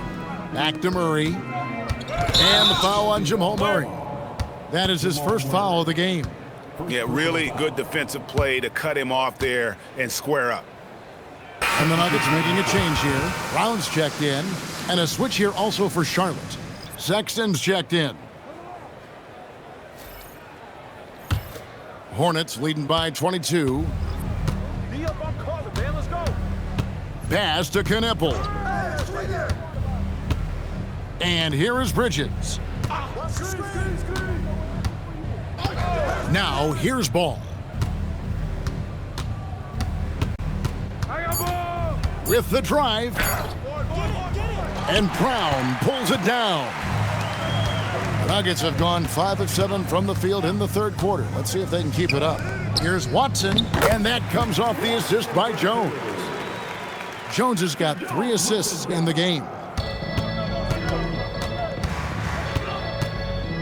Back to Murray. And the foul on Jamal Murray. That is his first foul of the game. Yeah, really good defensive play to cut him off there and square up. And the Nuggets making a change here. Brown's checked in. And a switch here also for Charlotte. Sexton's checked in. Hornets leading by 22. Pass to Knipple. And here is Bridges. Now here's Ball. With the drive. And Brown pulls it down. The Nuggets have gone 5 of 7 from the field in the third quarter. Let's see if they can keep it up. Here's Watson, and that comes off the assist by Jones. Jones has got 3 assists in the game.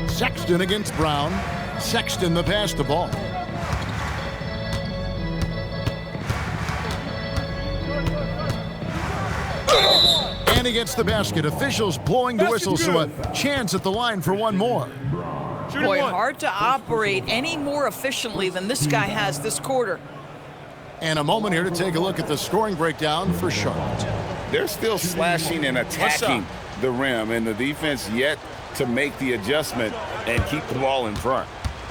Sexton against Brown. Sexton the pass to Ball. And he gets the basket. Officials blowing the whistle, so a chance at the line for one more. Boy, hard to operate any more efficiently than this guy has this quarter. And a moment here to take a look at the scoring breakdown for Charlotte. They're still slashing and attacking the rim, and the defense yet to make the adjustment and keep the ball in front.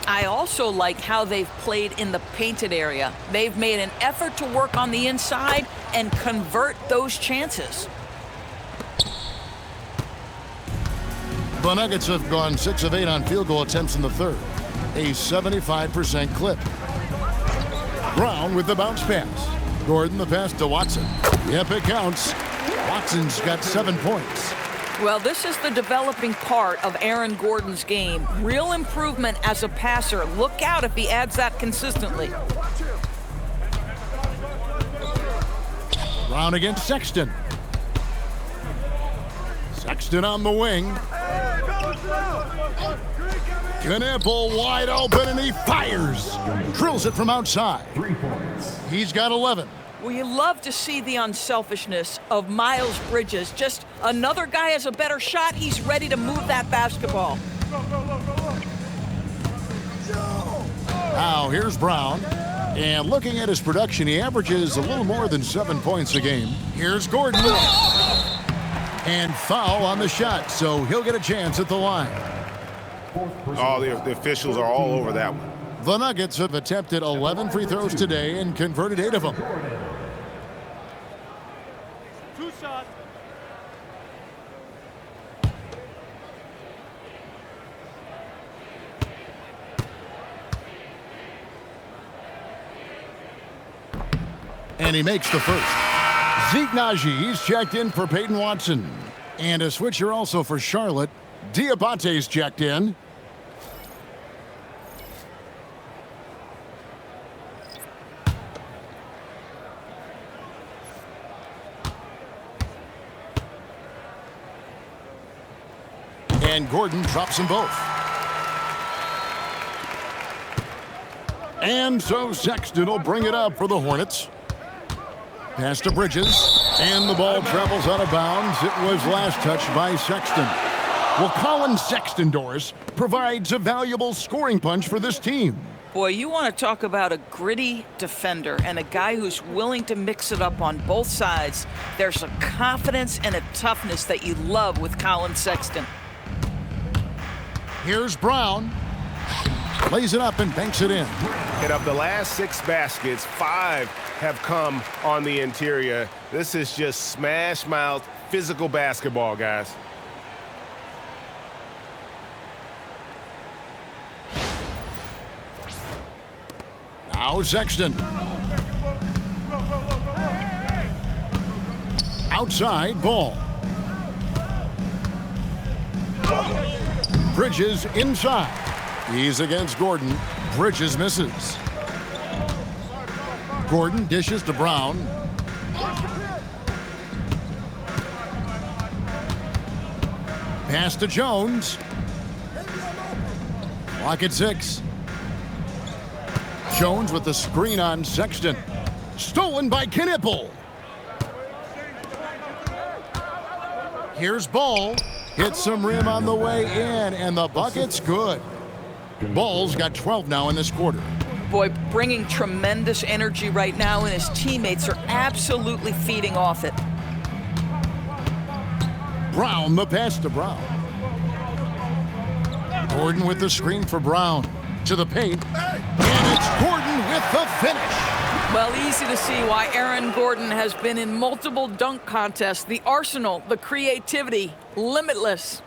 I also like how they've played in the painted area. They've made an effort to work on the inside and convert those chances. The Nuggets have gone 6 of 8 on field goal attempts in the third. A 75% clip. Brown with the bounce pass. Gordon the pass to Watson. Yep, it counts. Watson's got 7 points. Well, this is the developing part of Aaron Gordon's game. Real improvement as a passer. Look out if he adds that consistently. Brown against Sexton. Sexton on the wing. Knipple wide open, and he fires. Drills it from outside. 3 points. He's got 11. Well, you love to see the unselfishness of Miles Bridges. Just another guy has a better shot. He's ready to move that basketball. Now here's Brown. And looking at his production, he averages a little more than 7 points a game. Here's Gordon. And foul on the shot, so he'll get a chance at the line. Oh, the officials are all over that one. The Nuggets have attempted 11 free throws today and converted 8 of them. 2 shots. And he makes the first. Zeke Najee's checked in for Peyton Watson. And a switcher also for Charlotte. Diabate's checked in. And Gordon drops them both. And so Sexton will bring it up for the Hornets. Pass to Bridges, and the ball travels out of bounds. It was last touched by Sexton. Well, Colin Sexton, Doris, provides a valuable scoring punch for this team. Boy, you want to talk about a gritty defender and a guy who's willing to mix it up on both sides. There's a confidence and a toughness that you love with Colin Sexton. Here's Brown. Lays it up and banks it in. And of the last 6 baskets, 5 have come on the interior. This is just smash mouth, physical basketball, guys. Now Sexton. Outside ball. Bridges inside. He's against Gordon. Bridges misses. Gordon dishes to Brown. Pass to Jones. Clock at 6. Jones with the screen on Sexton. Stolen by Knipple. Here's Ball. Hits some rim on the way in, and the bucket's good. Ball's got 12 now in this quarter. Boy, bringing tremendous energy right now, and his teammates are absolutely feeding off it. Brown, the pass to Brown. Gordon with the screen for Brown. To the paint, and it's Gordon with the finish. Well, easy to see why Aaron Gordon has been in multiple dunk contests. The arsenal, the creativity, limitless.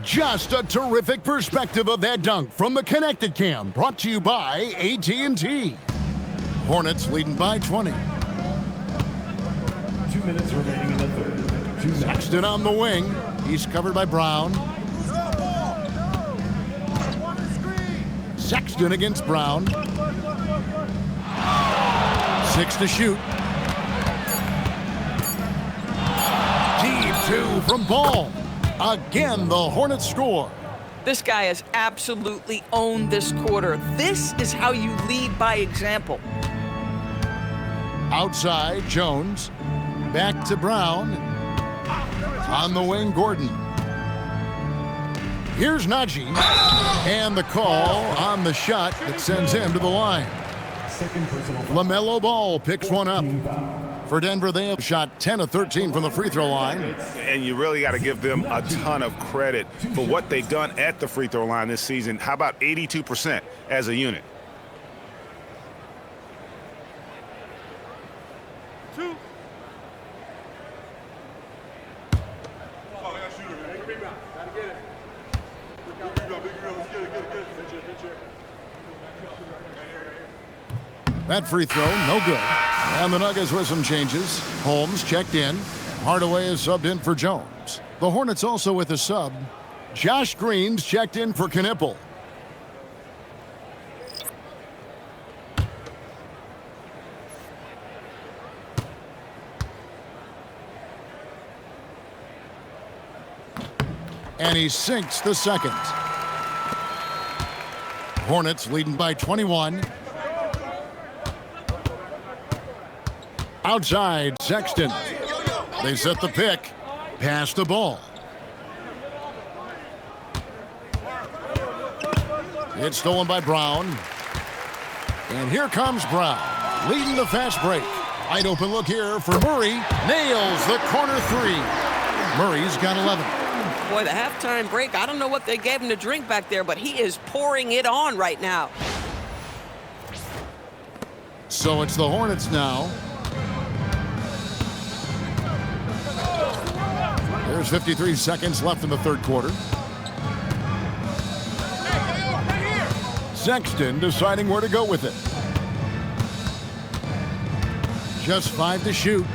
Just a terrific perspective of that dunk from the Connected Cam, brought to you by AT&T. Hornets leading by 20. 2 minutes remaining in the third. Sexton on the wing. He's covered by Brown. Sexton against Brown. 6 to shoot. Deep 2 from Ball. Again, the Hornets score. This guy has absolutely owned this quarter. This is how you lead by example. Outside, Jones. Back to Brown. On the wing, Gordon. Here's Najee. And the call on the shot that sends him to the line. LaMelo Ball picks one up. For Denver, they have shot 10 of 13 from the free throw line. And you really got to give them a ton of credit for what they've done at the free throw line this season. How about 82% as a unit? 2. That free throw, no good. And the Nuggets with some changes. Holmes checked in. Hardaway is subbed in for Jones. The Hornets also with a sub. Josh Green's checked in for Knipple. And he sinks the second. Hornets leading by 21. Outside, Sexton. They set the pick. Pass the ball. It's stolen by Brown. And here comes Brown, leading the fast break. Wide open look here for Murray. Nails the corner 3. Murray's got 11. Boy, the halftime break, I don't know what they gave him to drink back there, but he is pouring it on right now. So it's the Hornets now. There's 53 seconds left in the third quarter. Sexton deciding where to go with it. Just 5 to shoot.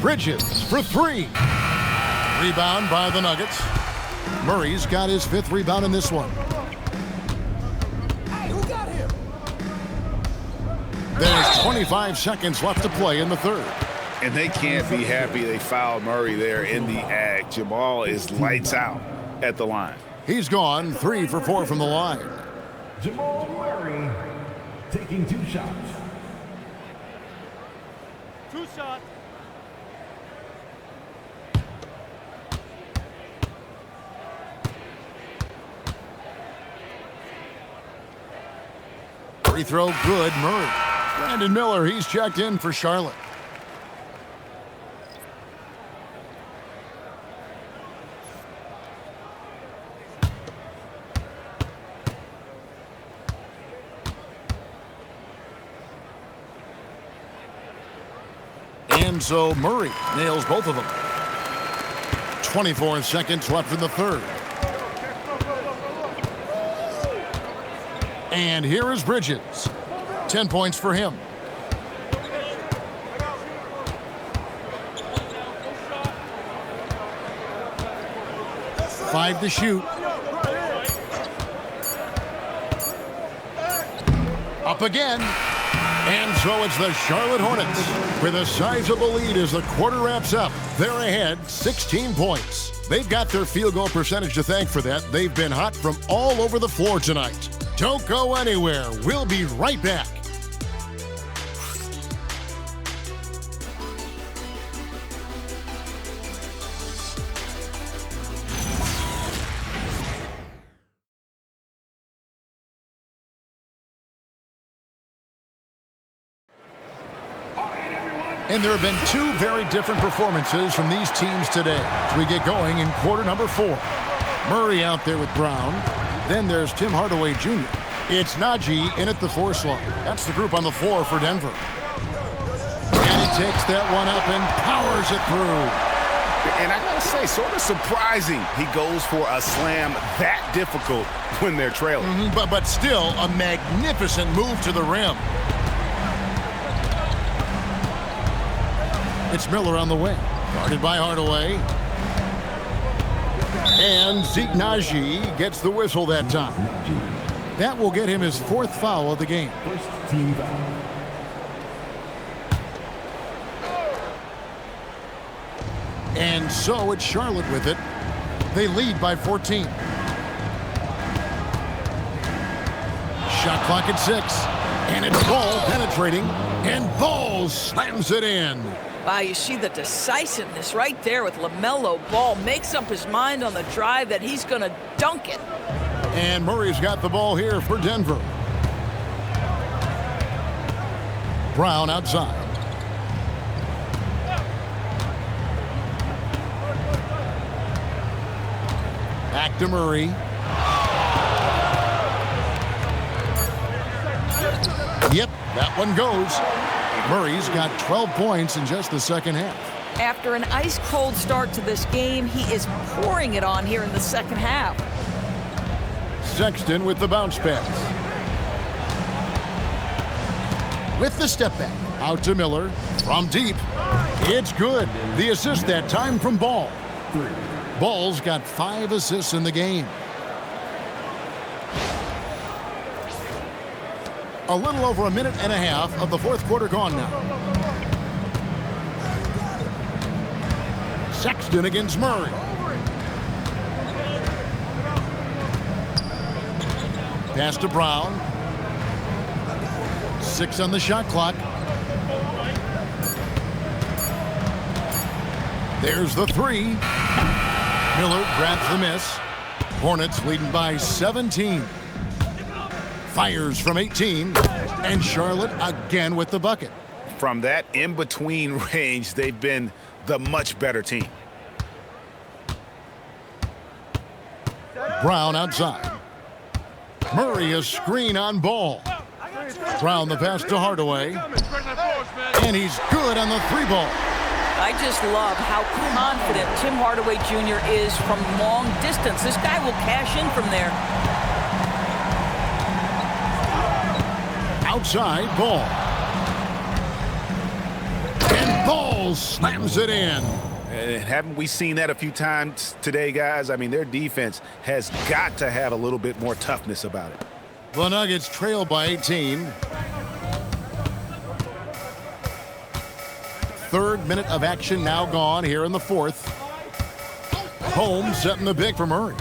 Bridges for 3. Rebound by the Nuggets. Murray's got his 5th rebound in this one. There's 25 seconds left to play in the third. And they can't be happy they fouled Murray there in the act. Jamal is lights out at the line. He's gone 3 for 4 from the line. Jamal Murray taking 2 shots. 2 shots. Free throw good, Murray. Brandon Miller, he's checked in for Charlotte. And so Murray nails both of them. 24 seconds left in the third. And here is Bridges. 10 points for him. Five to shoot. Up again. And so it's the Charlotte Hornets with a sizable lead as the quarter wraps up. They're ahead 16 points. They've got their field goal percentage to thank for that. They've been hot from all over the floor tonight. Don't go anywhere. We'll be right back. And there have been two very different performances from these teams today as we get going in quarter number 4. Murray out there with Brown. Then there's Tim Hardaway Jr. It's Najee in at the 4 slot. That's the group on the floor for Denver. And he takes that one up and powers it through. And I gotta say, sort of surprising he goes for a slam that difficult when they're trailing. But still a magnificent move to the rim. It's Miller on the wing. Guarded by Hardaway. And Zeke Najee gets the whistle that time. That will get him his 4th foul of the game. First team foul. And so it's Charlotte with it. They lead by 14. Shot clock at 6. And it's Ball penetrating. And Ball slams it in. Wow, you see the decisiveness right there with LaMelo Ball. Makes up his mind on the drive that he's going to dunk it. And Murray's got the ball here for Denver. Brown outside. Back to Murray. Yep, that one goes. Murray's got 12 points in just the second half. After an ice-cold start to this game, he is pouring it on here in the second half. Sexton with the bounce pass. With the step back. Out to Miller. From deep. It's good. The assist that time from Ball. Ball's got 5 assists in the game. A little over a minute and a half of the 4th quarter gone now. Sexton against Murray. Pass to Brown. 6 on the shot clock. There's the 3. Miller grabs the miss. Hornets leading by 17. Fires from 18, and Charlotte again with the bucket. From that in-between range, they've been the much better team. Brown outside. Murray a screen on Ball. Brown the pass to Hardaway. And he's good on the 3-ball. I just love how confident Tim Hardaway Jr. is from long distance. This guy will cash in from there. Outside, Ball. And Ball slams it in. Haven't we seen that a few times today, guys? I mean, their defense has got to have a little bit more toughness about it. The Nuggets trail by 18. 3rd minute of action now gone here in the 4th. Holmes setting the big for Murray.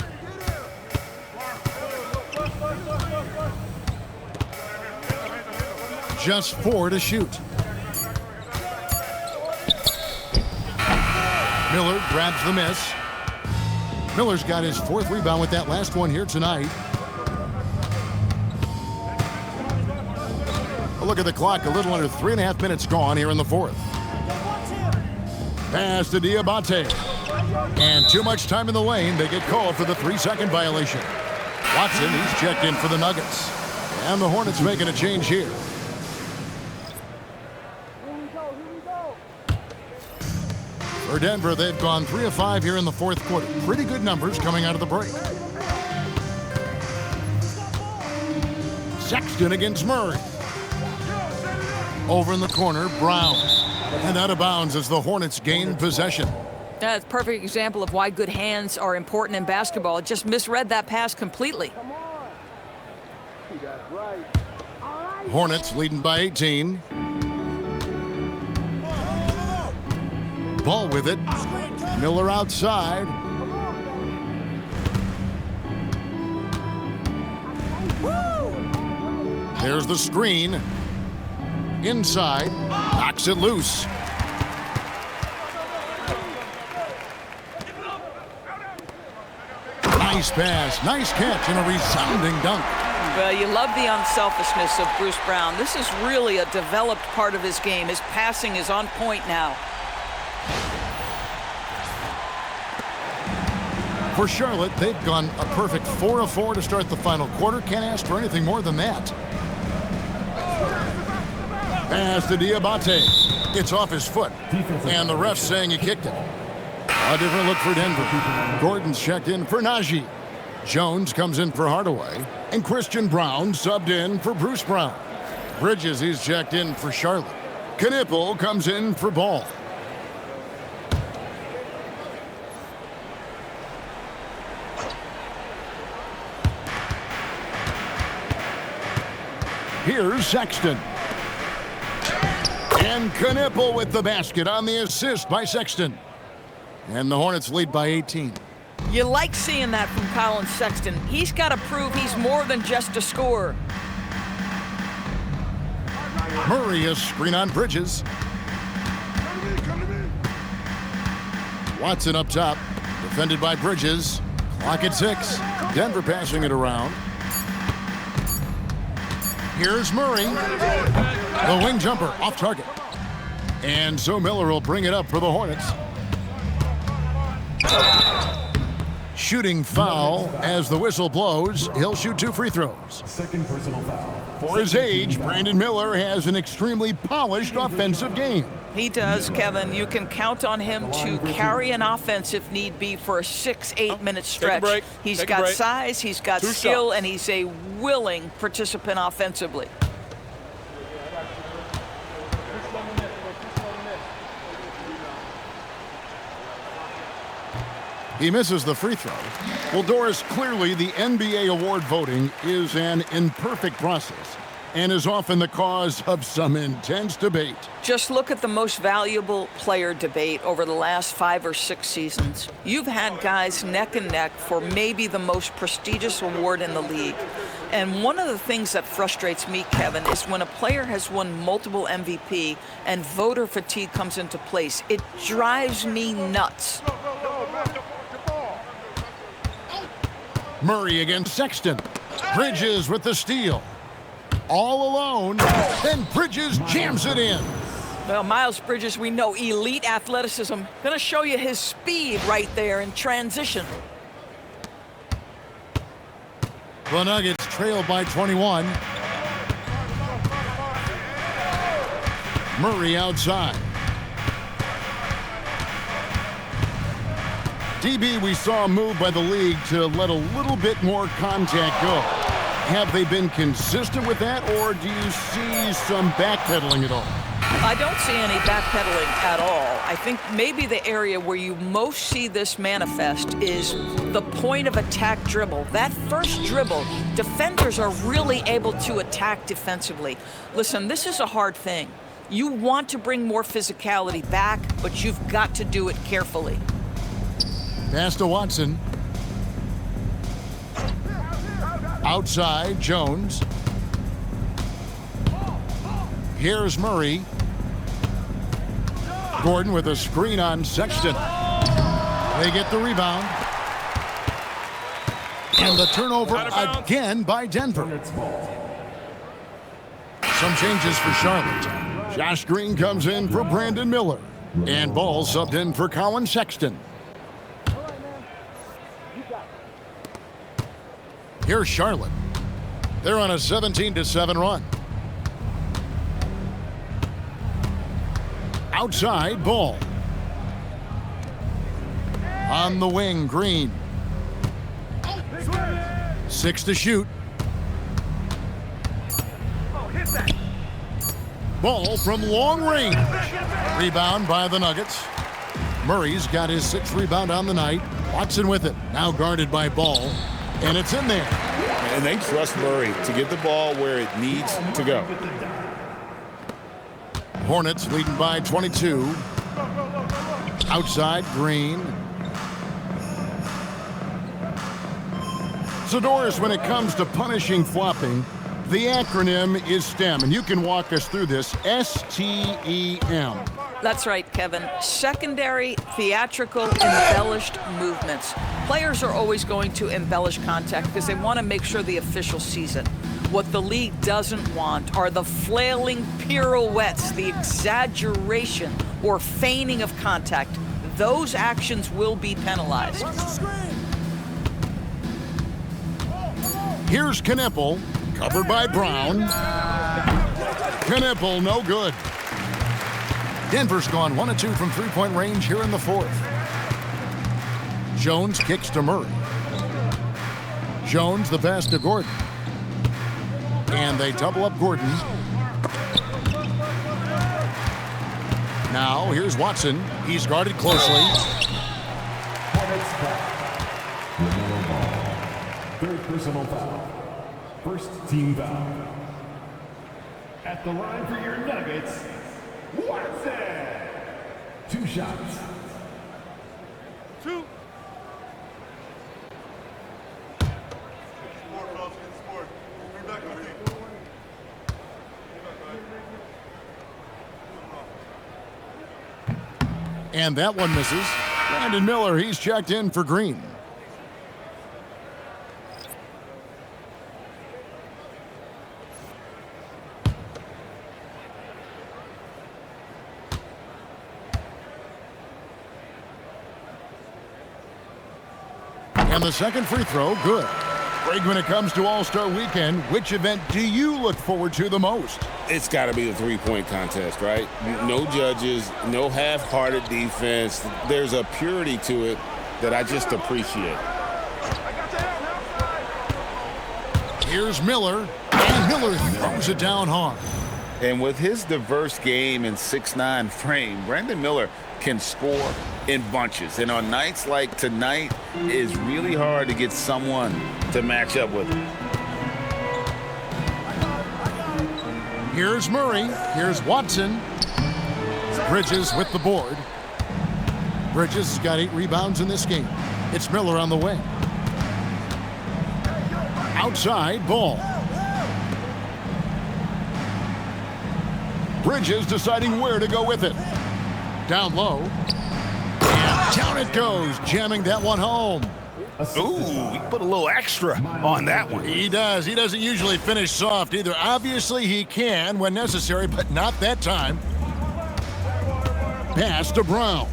Just 4 to shoot. Miller grabs the miss. Miller's got his 4th rebound with that last one here tonight. A look at the clock, a little under 3.5 minutes gone here in the 4th. Pass to Diabate. And too much time in the lane. They get called for the 3-second violation. Watson, he's checked in for the Nuggets. And the Hornets making a change here. For Denver, they've gone 3 of 5 here in the 4th quarter. Pretty good numbers coming out of the break. Sexton against Murray. Over in the corner, Brown. And out of bounds as the Hornets gain possession. That's a perfect example of why good hands are important in basketball. It just misread that pass completely. Hornets leading by 18. Ball with it. Miller outside. There's the screen. Inside. Knocks it loose. Nice pass. Nice catch and a resounding dunk. Well, you love the unselfishness of Bruce Brown. This is really a developed part of his game. His passing is on point now. For Charlotte, they've gone a perfect 4 of 4 to start the final quarter. Can't ask for anything more than that. Pass to Diabate. It's off his foot. And the ref's saying he kicked it. A different look for Denver. Gordon's checked in for Najee. Jones comes in for Hardaway. And Christian Brown subbed in for Bruce Brown. Bridges, he's checked in for Charlotte. Knipple comes in for Ball. Here's Sexton. And Knipple with the basket on the assist by Sexton. And the Hornets lead by 18. You like seeing that from Colin Sexton. He's got to prove he's more than just a scorer. Murray is screen on Bridges. Watson up top. Defended by Bridges. Clock at 6. Denver passing it around. Here's Murray. The wing jumper off target. And so Miller will bring it up for the Hornets. Shooting foul as the whistle blows. He'll shoot 2 free throws. Second personal foul. For his age, Brandon Miller has an extremely polished offensive game. He does, Kevin. You can count on him to carry an offense if need be for a 6-8 minute stretch. He's got size, he's got skill, and he's a willing participant offensively. He misses the free throw. Well, Doris, clearly the NBA award voting is an imperfect process and is often the cause of some intense debate. Just look at the most valuable player debate over the last 5 or 6 seasons. You've had guys neck and neck for maybe the most prestigious award in the league. And one of the things that frustrates me, Kevin, is when a player has won multiple MVP and voter fatigue comes into place. It drives me nuts. Murray against Sexton. Bridges with the steal. All alone. Then Bridges jams it in. Well, Miles Bridges, we know elite athleticism. Going to show you his speed right there in transition. The Nuggets trail by 21. Murray outside. DB, we saw a move by the league to let a little bit more contact go. Have they been consistent with that, or do you see some backpedaling at all? I don't see any backpedaling at all. I think maybe the area where you most see this manifest is the point of attack dribble. That first dribble, defenders are really able to attack defensively. Listen, this is a hard thing. You want to bring more physicality back, but you've got to do it carefully. Pass to Watson. Outside, Jones. Here's Murray. Gordon with a screen on Sexton. They get the rebound. And the turnover again by Denver. Some changes for Charlotte. Josh Green comes in for Brandon Miller. And Ball subbed in for Colin Sexton. Here's Charlotte. They're on a 17-7 run. Outside, Ball. On the wing, Green. 6 to shoot. Ball from long range. Rebound by the Nuggets. Murray's got his 6th rebound on the night. Watson with it. Now guarded by Ball. And it's in there. And they trust Murray to get the ball where it needs to go. Hornets leading by 22. Outside, Green. So, Doris, when it comes to punishing flopping, the acronym is STEM, and you can walk us through this. S-T-E-M. That's right, Kevin. Secondary, theatrical, embellished movements. Players are always going to embellish contact because they want to make sure the official sees it. What the league doesn't want are the flailing pirouettes, the exaggeration or feigning of contact. Those actions will be penalized. Here's Kneppel, covered by Brown. Kneppel, no good. Denver's gone 1 of 2 from three-point range here in the 4th. Jones kicks to Murray. Jones the pass to Gordon. And they double up Gordon. Now here's Watson. He's guarded closely. Third personal foul. First team foul. At the line for your Nuggets, Watson. 2 shots. 2. And that one misses. Brandon Miller, he's checked in for Green. And the second free throw, good. Greg, when it comes to All-Star Weekend, which event do you look forward to the most? It's got to be the three-point contest, right? No judges, no half-hearted defense. There's a purity to it that I just appreciate. Here's Miller, and Miller throws it down hard. And with his diverse game and 6'9" frame, Brandon Miller can score in bunches. And on nights like tonight, it's really hard to get someone to match up with him. Here's Murray. Here's Watson. Bridges with the board. Bridges has got 8 rebounds in this game. It's Miller on the wing. Outside, Ball. Bridges deciding where to go with it. Down low. And down it goes, jamming that one home. Ooh, he put a little extra on that one. He does. He doesn't usually finish soft either. Obviously, he can when necessary, but not that time. Pass to Brown.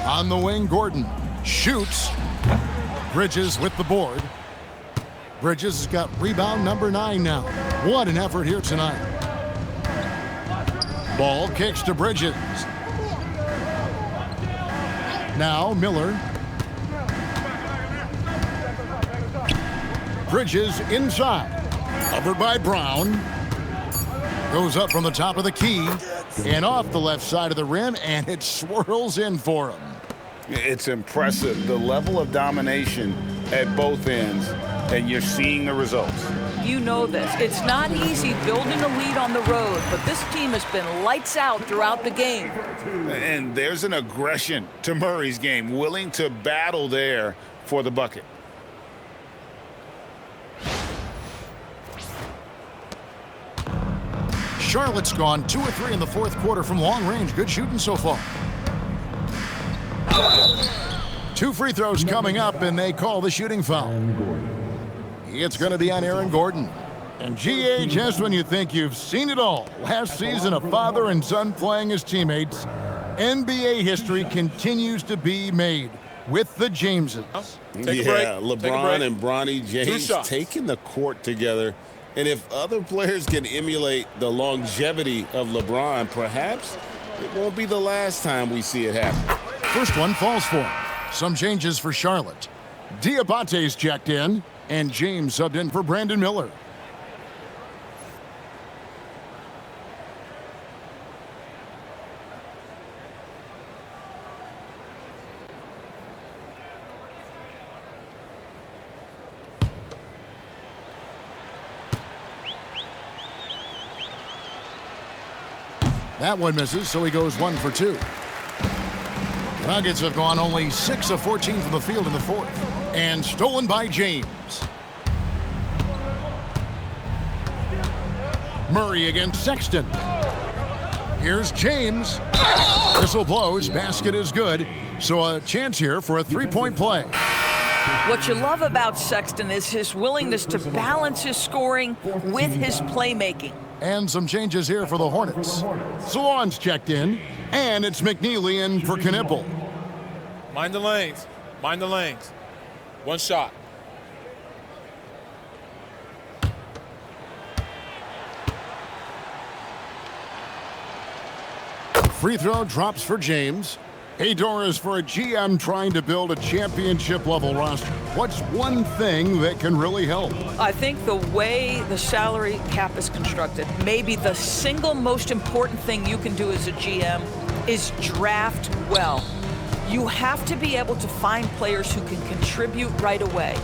On the wing, Gordon shoots. Bridges with the board. Bridges has got rebound number 9 now. What an effort here tonight. Ball kicks to Bridges. Now Miller. Bridges inside. Covered by Brown. Goes up from the top of the key and off the left side of the rim, and it swirls in for him. It's impressive, the level of domination at both ends, and you're seeing the results. You know this. It's not easy building a lead on the road, but this team has been lights out throughout the game. And there's an aggression to Murray's game, willing to battle there for the bucket. Charlotte's gone 2 of 3 in the fourth quarter from long range. Good shooting so far. 2 free throws coming up, and they call the shooting foul. It's going to be on Aaron Gordon. And GA, just when you think you've seen it all, last season a father and son playing as teammates, NBA history continues to be made with the Jameses. LeBron and Bronny James taking the court together. And if other players can emulate the longevity of LeBron, perhaps it won't be the last time we see it happen. First one falls for him. Some changes for Charlotte. Diabate's checked in, and James subbed in for Brandon Miller. That one misses, so he goes 1 for 2. The Nuggets have gone only 6 of 14 from the field in the fourth. And stolen by James. Murray against Sexton. Here's James. Whistle blows, basket is good. So a chance here for a three-point play. What you love about Sexton is his willingness to balance his scoring with his playmaking. And some changes here for the Hornets. Salon's checked in, and it's McNeely in for Knipple. Mind the lanes. Mind the lanes. One shot. Free throw drops for James. Ador is for a GM trying to build a championship-level roster. What's one thing that can really help? I think the way the salary cap is constructed, maybe the single most important thing you can do as a GM is draft well. You have to be able to find players who can contribute right away.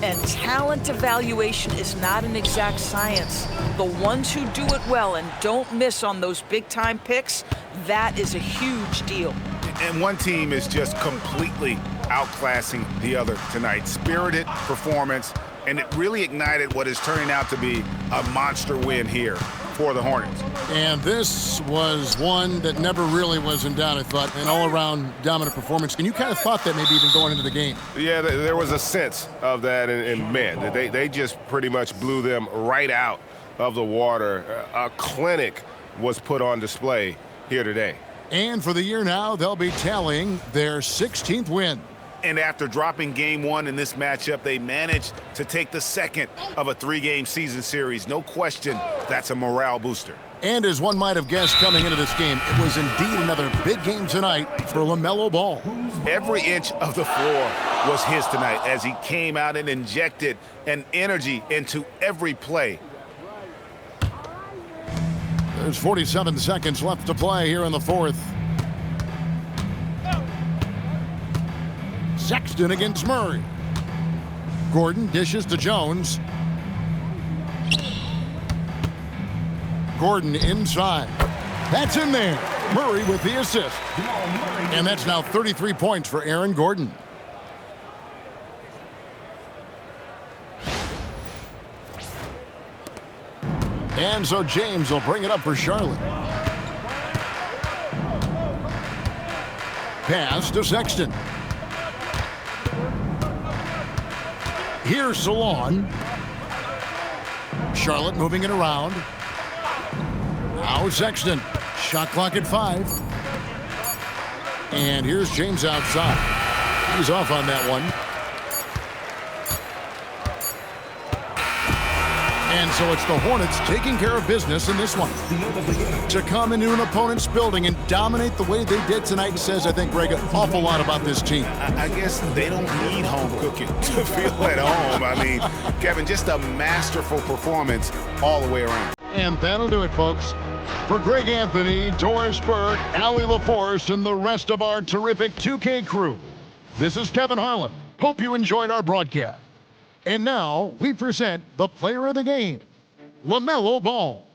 And talent evaluation is not an exact science. The ones who do it well and don't miss on those big-time picks, that is a huge deal. And one team is just completely outclassing the other tonight. Spirited performance, and it really ignited what is turning out to be a monster win here for the Hornets. And this was one that never really was in doubt, I thought, an all-around dominant performance. And you kind of thought that maybe even going into the game. Yeah, there was a sense of that, and man, they just pretty much blew them right out of the water. A clinic was put on display here today. And for the year now, they'll be tallying their 16th win. And after dropping game 1 in this matchup, they managed to take the second of a 3-game season series. No question, that's a morale booster. And as one might have guessed coming into this game, it was indeed another big game tonight for LaMelo Ball. Every inch of the floor was his tonight as he came out and injected an energy into every play. There's 47 seconds left to play here in the fourth. Sexton against Murray. Gordon dishes to Jones. Gordon inside. That's in there. Murray with the assist. And that's now 33 points for Aaron Gordon. And so James will bring it up for Charlotte. Pass to Sexton. Here's Salon. Charlotte moving it around. Now Sexton. Shot clock at 5. And here's James outside. He's off on that one. And so it's the Hornets taking care of business in this one. To come into an opponent's building and dominate the way they did tonight says, I think, Greg, an awful lot about this team. I guess they don't need home cooking to feel at home. I mean, Kevin, just a masterful performance all the way around. And that'll do it, folks. For Greg Anthony, Doris Burke, Allie LaForce, and the rest of our terrific 2K crew, this is Kevin Harlan. Hope you enjoyed our broadcast. And now we present the player of the game, LaMelo Ball.